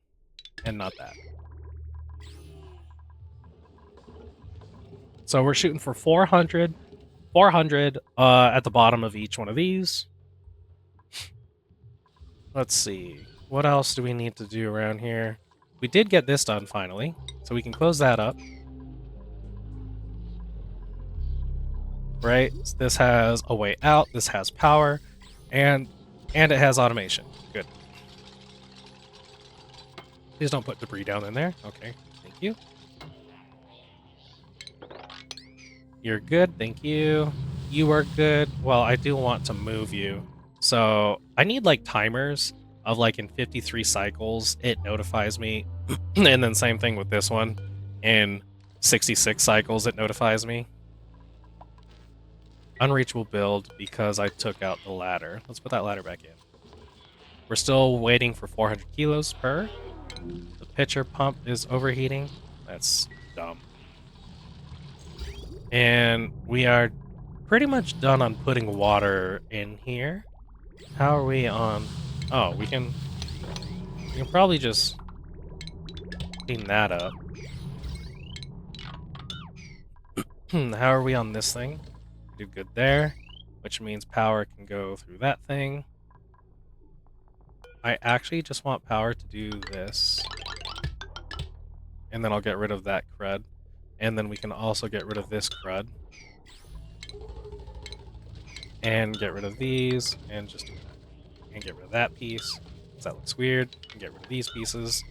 and not that. So we're shooting for 400 at the bottom of each one of these. Let's see. What else do we need to do around here? We did get this done finally, so we can close that up. Right? This has a way out, this has power, and it has automation. Good. Please don't put debris down in there. Okay, thank you. You're good, thank you. You are good. Well, I do want to move you. So I need like timers of like in 53 cycles, it notifies me. And then same thing with this one. In 66 cycles, it notifies me. Unreachable build because I took out the ladder. Let's put that ladder back in. We're still waiting for 400 kilos per. The pitcher pump is overheating. That's dumb. And we are pretty much done on putting water in here. How are we on? Oh, we can probably just clean that up. How are we on this thing? We did good there, which means power can go through that thing. I actually just want power to do this. And then I'll get rid of that crud. And then we can also get rid of this crud. And get rid of these, and just do that. And get rid of that piece, because that looks weird. And get rid of these pieces.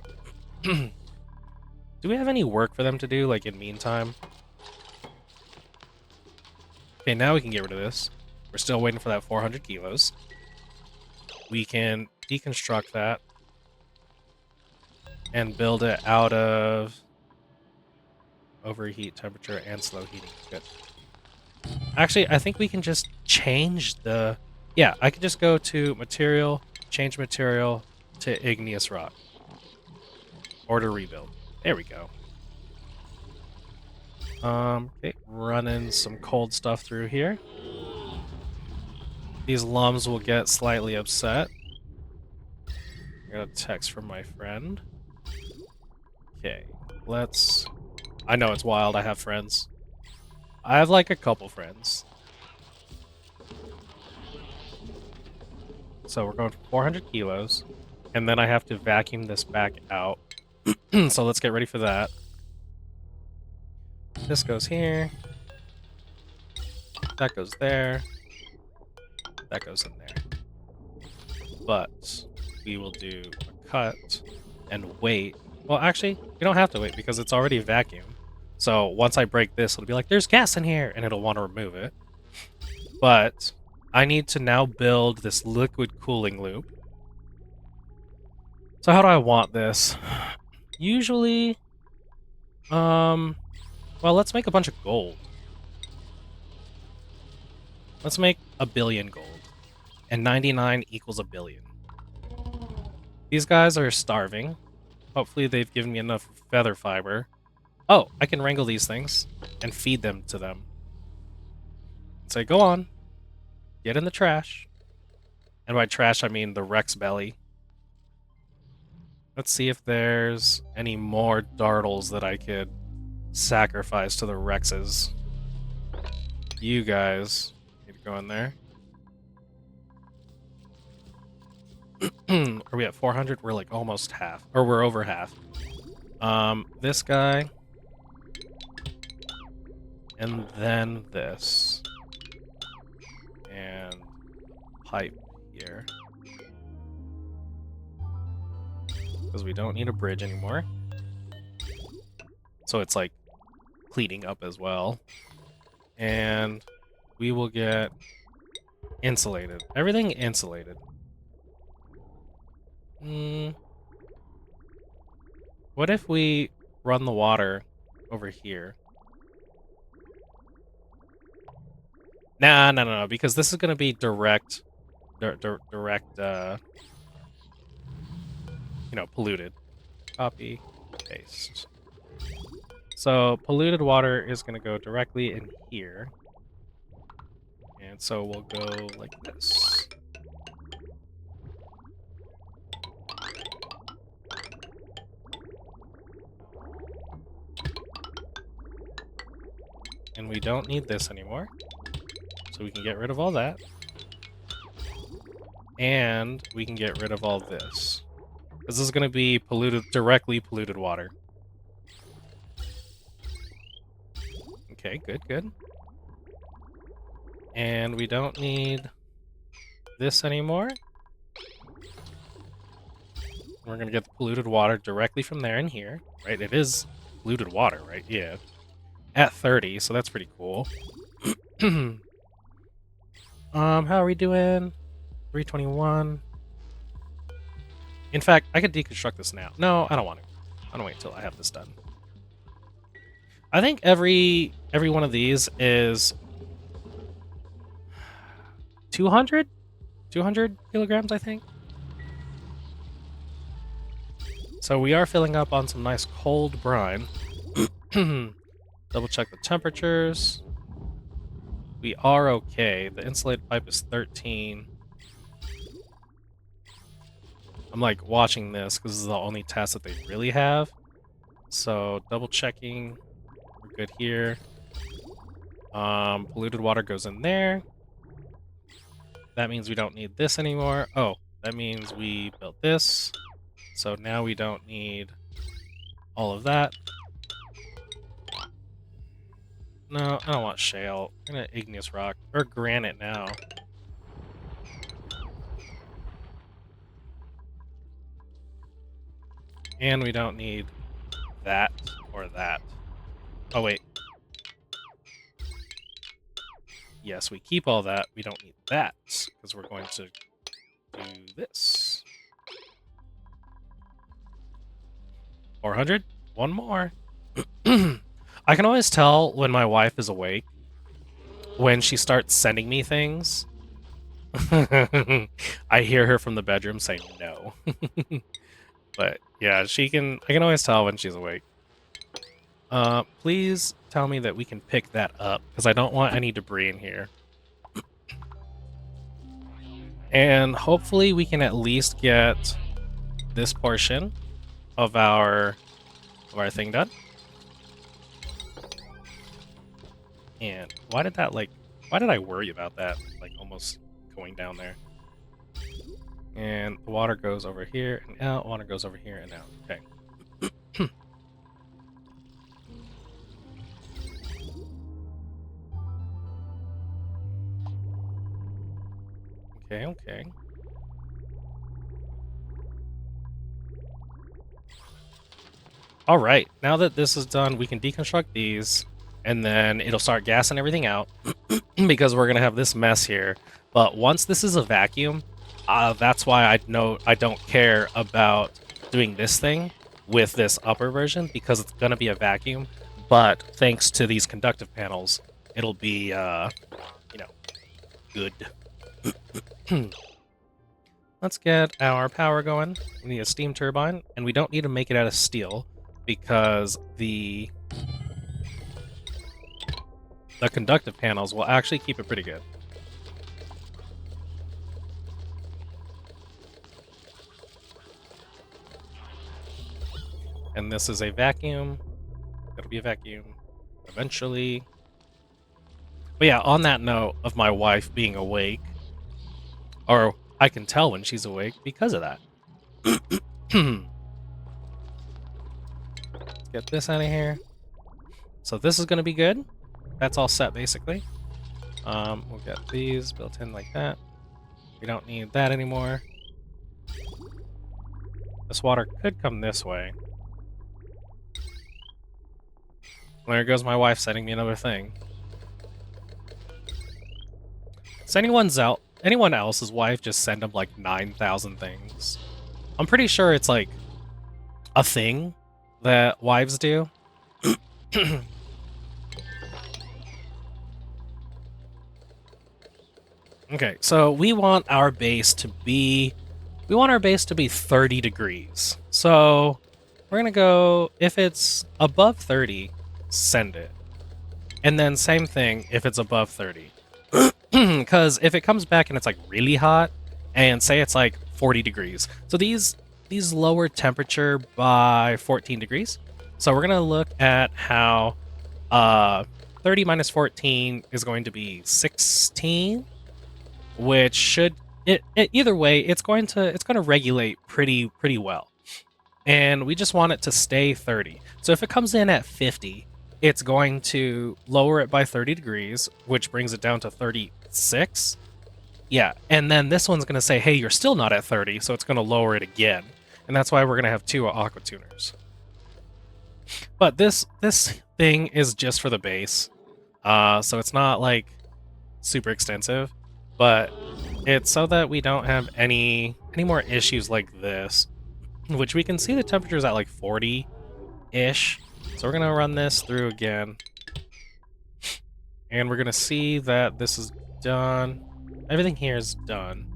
Do we have any work for them to do, like in meantime? Okay, now we can get rid of this. We're still waiting for that 400 kilos. We can deconstruct that and build it out of overheat, temperature, and slow heating. Good. Actually, I think we can just change the... Yeah, I can just go to material, change material to igneous rock. Or to rebuild. There we go. Okay, running some cold stuff through here. These lums will get slightly upset. I got a text from my friend. Okay, let's... I know it's wild, I have friends. I have like a couple friends. So we're going for 400 kilos. And then I have to vacuum this back out. So let's get ready for that. This goes here. That goes there. That goes in there. But we will do a cut and wait. Well, actually, we don't have to wait because it's already vacuumed. So once I break this, it'll be like, there's gas in here, and it'll want to remove it. But I need to now build this liquid cooling loop. So how do I want this? Usually, well, let's make a bunch of gold. Let's make 1 billion gold. And 99 equals 1 billion. These guys are starving. Hopefully they've given me enough feather fiber. Oh, I can wrangle these things and feed them to them. Say, go on. Get in the trash. And by trash, I mean the Rex belly. Let's see if there's any more dartles that I could sacrifice to the Rexes. You guys need to go in there. Are we at 400? We're like almost half. Or we're over half. This guy. And then this. And pipe here. Because we don't need a bridge anymore. So it's like pleating up as well. And we will get insulated. Everything insulated. What if we run the water over here? Nah, no, because this is going to be direct, polluted. Copy, paste. So polluted water is going to go directly in here. And so we'll go like this. And we don't need this anymore. So we can get rid of all that. And we can get rid of all this. This is going to be directly polluted water. Okay, good. And we don't need this anymore. We're going to get the polluted water directly from there in here, right? It is polluted water, right? Yeah. At 30, so that's pretty cool. How are we doing? 321. In fact, I could deconstruct this now. No, I don't want to. I don't wait until I have this done. I think every one of these is 200 kilograms, I think. So we are filling up on some nice cold brine. Double check the temperatures. We are okay. The insulated pipe is 13. I'm like watching this because this is the only test that they really have. So double checking. We're good here. Polluted water goes in there. That means we don't need this anymore. Oh, that means we built this. So now we don't need all of that. No, I don't want shale. I'm gonna igneous rock or granite now. And we don't need that or that. Oh, wait. Yes, we keep all that. We don't need that because we're going to do this. 400? One more. I can always tell when my wife is awake when she starts sending me things. I hear her from the bedroom saying no. But yeah, I can always tell when she's awake. Please tell me that we can pick that up because I don't want any debris in here. And hopefully we can at least get this portion of our thing done. And why did I worry about that, like, almost going down there? And the water goes over here and out, water goes over here and out. Okay. Okay. All right, now that this is done, we can deconstruct these, and then it'll start gassing everything out because we're gonna have this mess here. But once this is a vacuum, that's why I don't care about doing this thing with this upper version because it's gonna be a vacuum. But thanks to these conductive panels, it'll be good. Let's get our power going. We need a steam turbine, and we don't need to make it out of steel because the conductive panels will actually keep it pretty good. And this is a vacuum. It'll be a vacuum eventually. But yeah, on that note of my wife being awake, or I can tell when she's awake because of that. Let's get this out of here. So this is going to be good. That's all set, basically. We'll get these built in like that. We don't need that anymore. This water could come this way. There goes my wife sending me another thing. Does anyone else's wife just send them like 9,000 things? I'm pretty sure it's like a thing that wives do. Okay, so we want our base to be 30 degrees. So we're gonna go, if it's above 30, send it. And then same thing if it's above 30. Because if it comes back and it's like really hot, and say it's like 40 degrees. So these lower temperature by 14 degrees. So we're gonna look at how 30 minus 14 is going to be 16, which should either way it's going to regulate pretty well. And we just want it to stay 30. So if it comes in at 50, it's going to lower it by 30 degrees, which brings it down to 36. Yeah, and then this one's going to say, hey, you're still not at 30, so it's going to lower it again. And that's why we're going to have 2 aqua tuners. But this thing is just for the base. So it's not like super extensive, but it's so that we don't have any more issues like this, which we can see the temperature's at like 40-ish. So we're going to run this through again. And we're going to see that this is done. Everything here is done.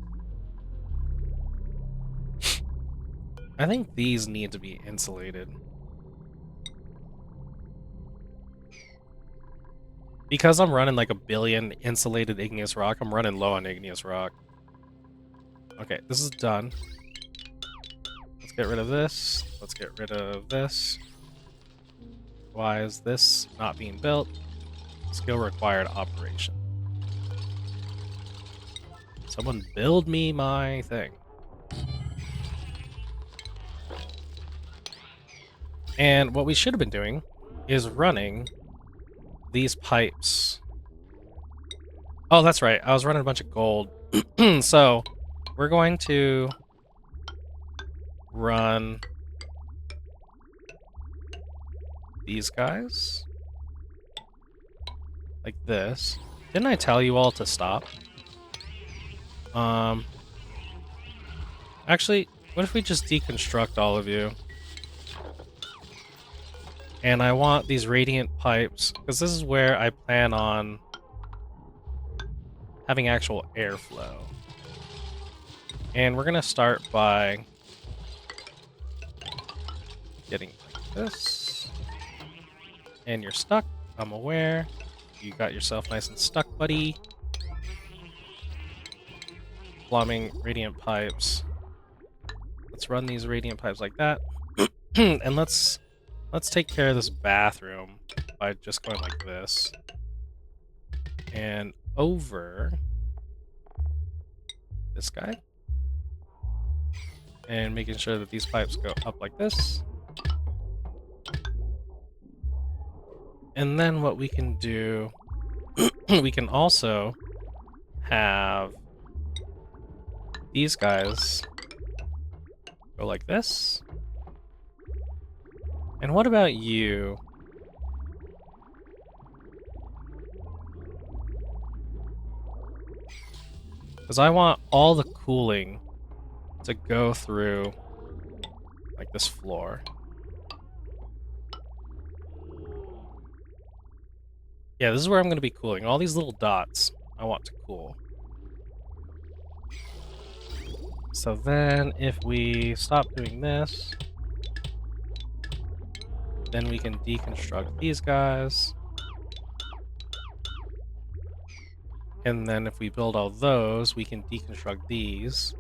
I think these need to be insulated. Because I'm running like a billion insulated igneous rock, I'm running low on igneous rock. Okay, this is done. Let's get rid of this. Let's get rid of this. Why is this not being built? Skill required operation. Someone build me my thing. And what we should have been doing is running these pipes. Oh, that's right. I was running a bunch of gold. So we're going to run these guys like this. Didn't I tell you all to stop? Actually, what if we just deconstruct all of you? And I want these radiant pipes, because this is where I plan on having actual airflow. And we're going to start by getting like this. And you're stuck. I'm aware. You got yourself nice and stuck, buddy. Plumbing, radiant pipes. Let's run these radiant pipes like that. And let's take care of this bathroom by just going like this. And over this guy. And making sure that these pipes go up like this. And then what we can do, we can also have these guys go like this. And what about you? Because I want all the cooling to go through like this floor. Yeah, this is where I'm going to be cooling. All these little dots I want to cool. So then if we stop doing this, then we can deconstruct these guys. And then if we build all those, we can deconstruct these.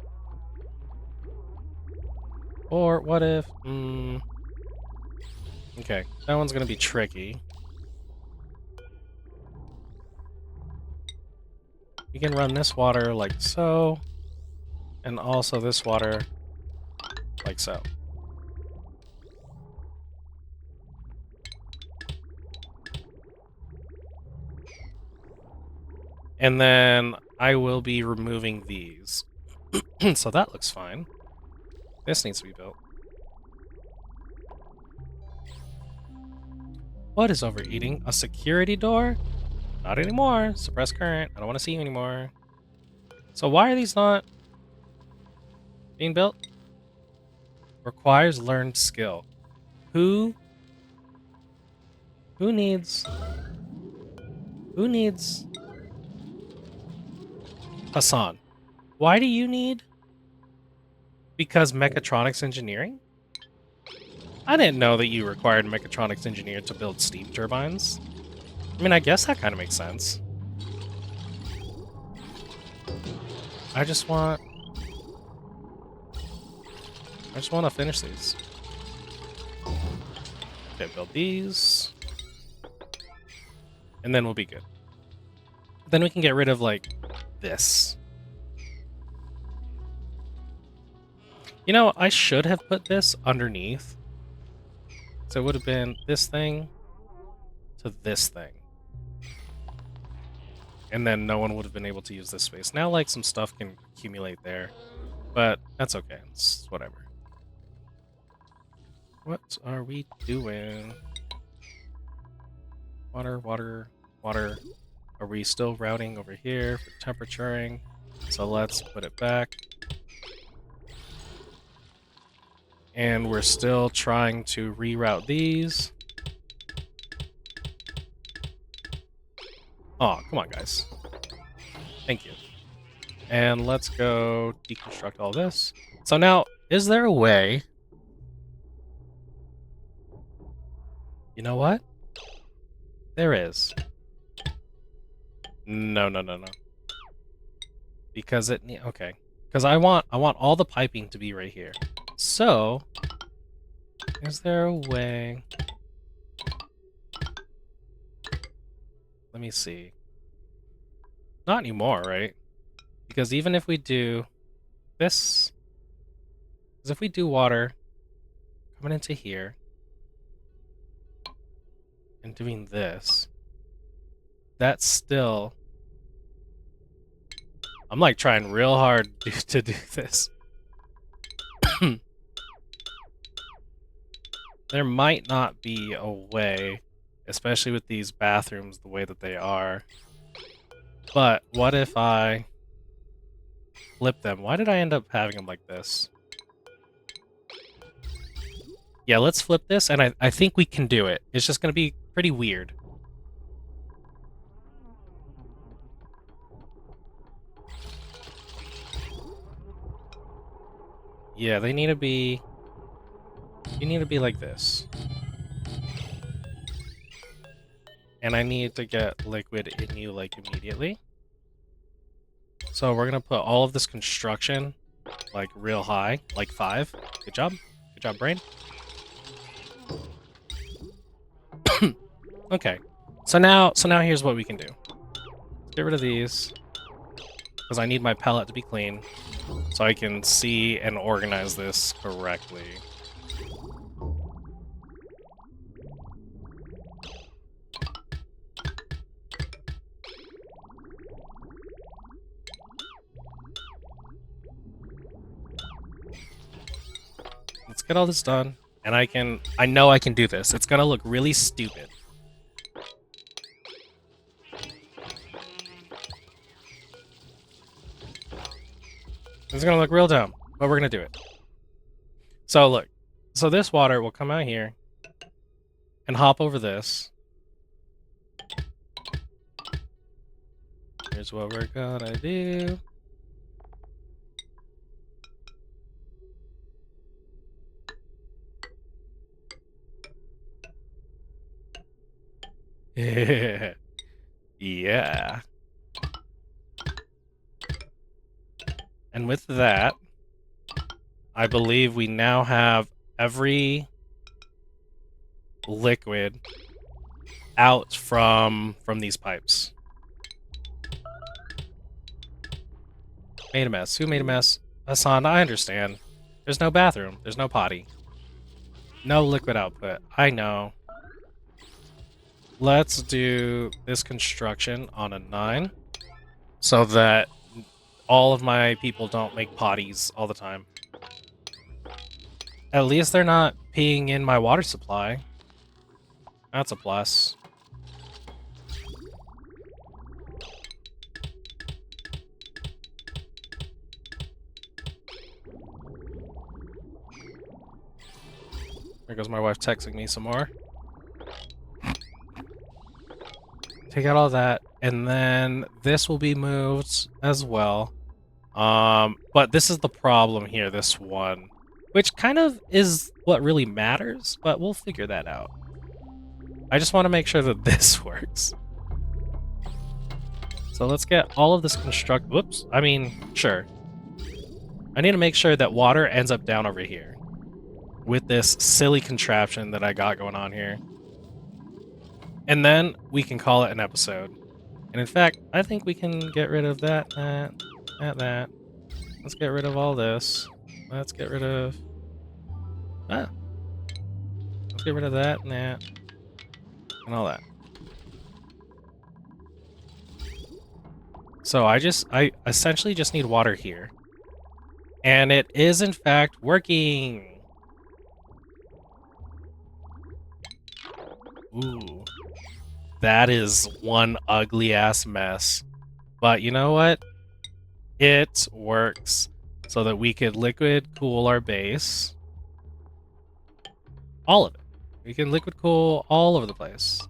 Or what if... Okay, that one's going to be tricky. We can run this water like so. And also this water like so. And then I will be removing these. So that looks fine. This needs to be built. What is overeating? A security door? Not anymore. Suppress current. I don't want to see you anymore. So why are these not being built? Requires learned skill. Who needs Hassan, why do you need? Because mechatronics engineering? I didn't know that you required mechatronics engineer to build steam turbines. I mean, I guess that kind of makes sense. I just want to finish these. Okay, build these. And then we'll be good. Then we can get rid of, like, this. You know, I should have put this underneath. So it would have been this thing to this thing. And then no one would have been able to use this space. Now, like, some stuff can accumulate there. But that's okay. It's whatever. What are we doing? Water, water, water. Are we still routing over here for temperaturing? So let's put it back. And we're still trying to reroute these. Oh, come on, guys. Thank you. And let's go deconstruct all this. So now, is there a way? You know what? There is. No. Because okay. Because I want all the piping to be right here. So, is there a way? Let me see. Not anymore, right? Because even if we do this, because if we do water coming into here and doing this, that's still... I'm like trying real hard to do this. There might not be a way, especially with these bathrooms the way that they are. But what if I flip them? Why did I end up having them like this? Yeah, let's flip this, and I think we can do it. It's just going to be pretty weird. Yeah, they need to be... You need to be like this. And I need to get liquid in you, like, immediately. So we're going to put all of this construction, like, real high, like 5. Good job. Good job, brain. Okay. So now here's what we can do. Get rid of these. Because I need my palette to be clean. So I can see and organize this correctly. Let's get all this done. And I know I can do this. It's gonna look really stupid. It's gonna look real dumb, but we're gonna do it. So look, so this water will come out here and hop over this. Here's what we're gonna do. Yeah. And with that, I believe we now have every liquid out from these pipes. Made a mess. Who made a mess? Hassan, I understand. There's no bathroom. There's no potty. No liquid output. I know. Let's do this construction on a 9 so that all of my people don't make potties all the time. At least they're not peeing in my water supply. That's a plus. There goes my wife texting me some more. take out all that, and then this will be moved as well. But this is the problem here, this one, which kind of is what really matters, but we'll figure that out. I just want to make sure that this works. So let's get all of this whoops, I mean, sure. I need to make sure that water ends up down over here with this silly contraption that I got going on here. And then we can call it an episode. And in fact, I think we can get rid of that. Let's get rid of all this. Let's get rid of... Let's get rid of that and that. And all that. So I essentially just need water here. And it is in fact working! Ooh. That is one ugly-ass mess. But you know what? It works. So that we could liquid cool our base. All of it. We can liquid cool all over the place.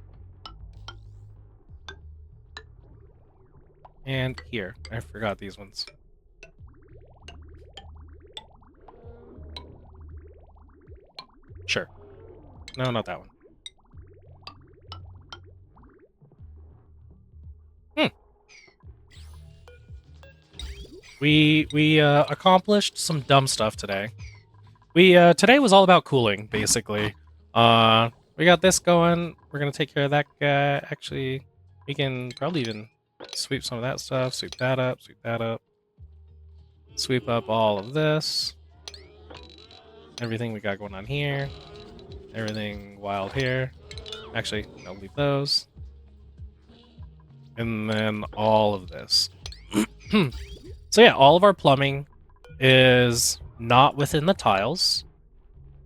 And here. I forgot these ones. Sure. No, not that one. We accomplished some dumb stuff today. Today was all about cooling, basically. We got this going. We're gonna take care of that guy. Actually, we can probably even sweep some of that stuff, sweep that up, sweep up all of this. Everything we got going on here. Everything wild here. Actually, I'll leave those. And then all of this. So yeah, all of our plumbing is not within the tiles.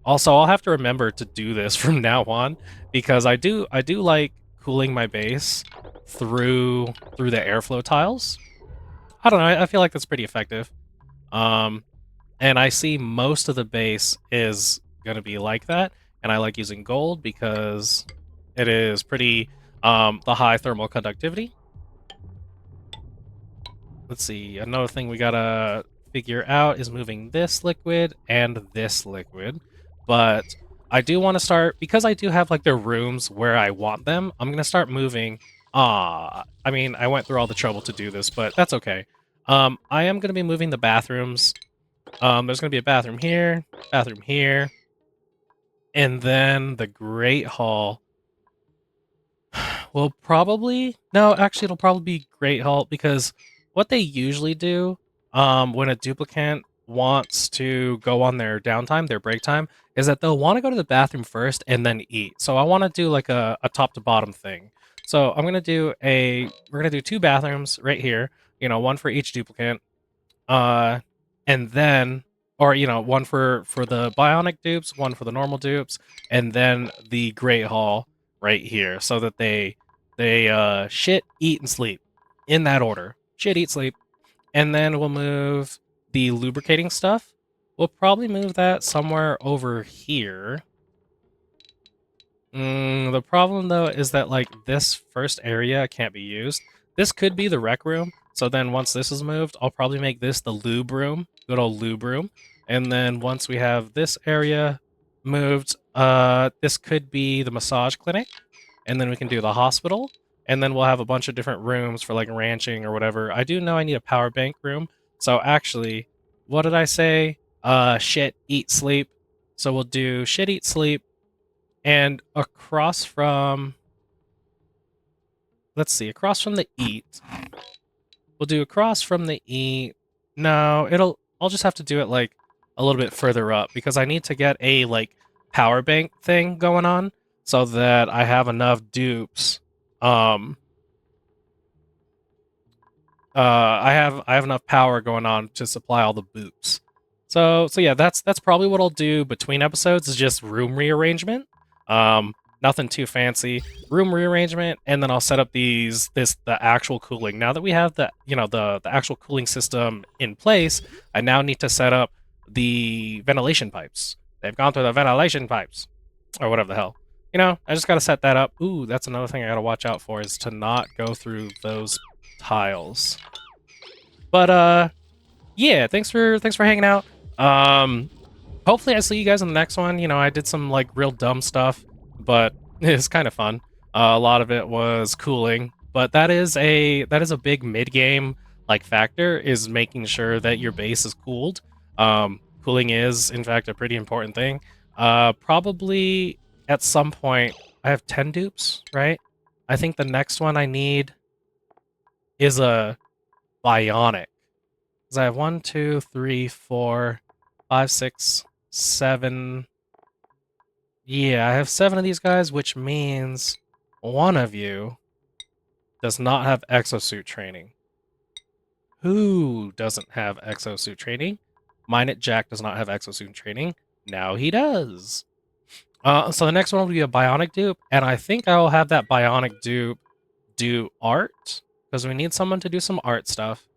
Also, I'll have to remember to do this from now on because I do like cooling my base through the airflow tiles. I don't know, I feel like that's pretty effective. And I see most of the base is going to be like that, and I like using gold because it is pretty the high thermal conductivity. Let's see, another thing we gotta figure out is moving this liquid and this liquid. But I do want to start, because I do have like the rooms where I want them, I'm gonna start moving. I mean, I went through all the trouble to do this, but that's okay. I am gonna be moving the bathrooms. There's gonna be a bathroom here, and then the Great Hall. Will probably... No, actually, it'll probably be Great Hall, because what they usually do when a duplicant wants to go on their downtime, their break time, is that they'll want to go to the bathroom first and then eat. So I want to do like a top to bottom thing. So I'm gonna do we're gonna do 2 bathrooms right here, you know, one for each duplicant, and then, or you know, one for the bionic dupes, one for the normal dupes, and then the Great Hall right here, so that they shit, eat, and sleep in that order. Shit, eat, sleep. And then we'll move the lubricating stuff. We'll probably move that somewhere over here. The problem, though, is that, like, this first area can't be used. This could be the rec room. So then once this is moved, I'll probably make this the lube room. Good old lube room. And then once we have this area moved, this could be the massage clinic. And then we can do the hospital. And then we'll have a bunch of different rooms for like ranching or whatever. I do know I need a power bank room. So actually, what did I say? Shit, eat, sleep. So we'll do shit, eat, sleep. And across from... Let's see, across from the eat. We'll do across from the eat. No, I'll just have to do it like a little bit further up because I need to get a like power bank thing going on so that I have enough dupes. I have enough power going on to supply all the boops. So yeah, that's probably what I'll do between episodes is just room rearrangement. Nothing too fancy. Room rearrangement, and then I'll set up the actual cooling. Now that we have the actual cooling system in place, I now need to set up the ventilation pipes. They've gone through the ventilation pipes, or whatever the hell. you know, I just gotta set that up. Ooh, that's another thing I gotta watch out for is to not go through those tiles. But yeah, thanks for hanging out. Hopefully I see you guys in the next one. You know, I did some like real dumb stuff, but it's kind of fun. A lot of it was cooling, but that is a big mid game like factor is making sure that your base is cooled. Cooling is in fact a pretty important thing. Probably at some point I have 10 dupes, right? I think the next one I need is a bionic. Because I have 1, 2, 3, 4, 5, 6, 7. Yeah, I have 7 of these guys, which means one of you does not have exosuit training. Who doesn't have exosuit training? Mine at Jack does not have exosuit training. Now he does. So the next one will be a bionic dupe, and I think I will have that bionic dupe do art because we need someone to do some art stuff.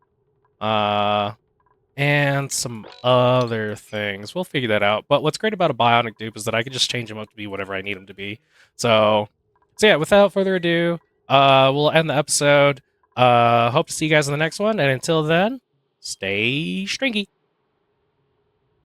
And some other things. We'll figure that out. But what's great about a bionic dupe is that I can just change him up to be whatever I need him to be. So yeah, without further ado, we'll end the episode. Hope to see you guys in the next one, and until then, stay stringy.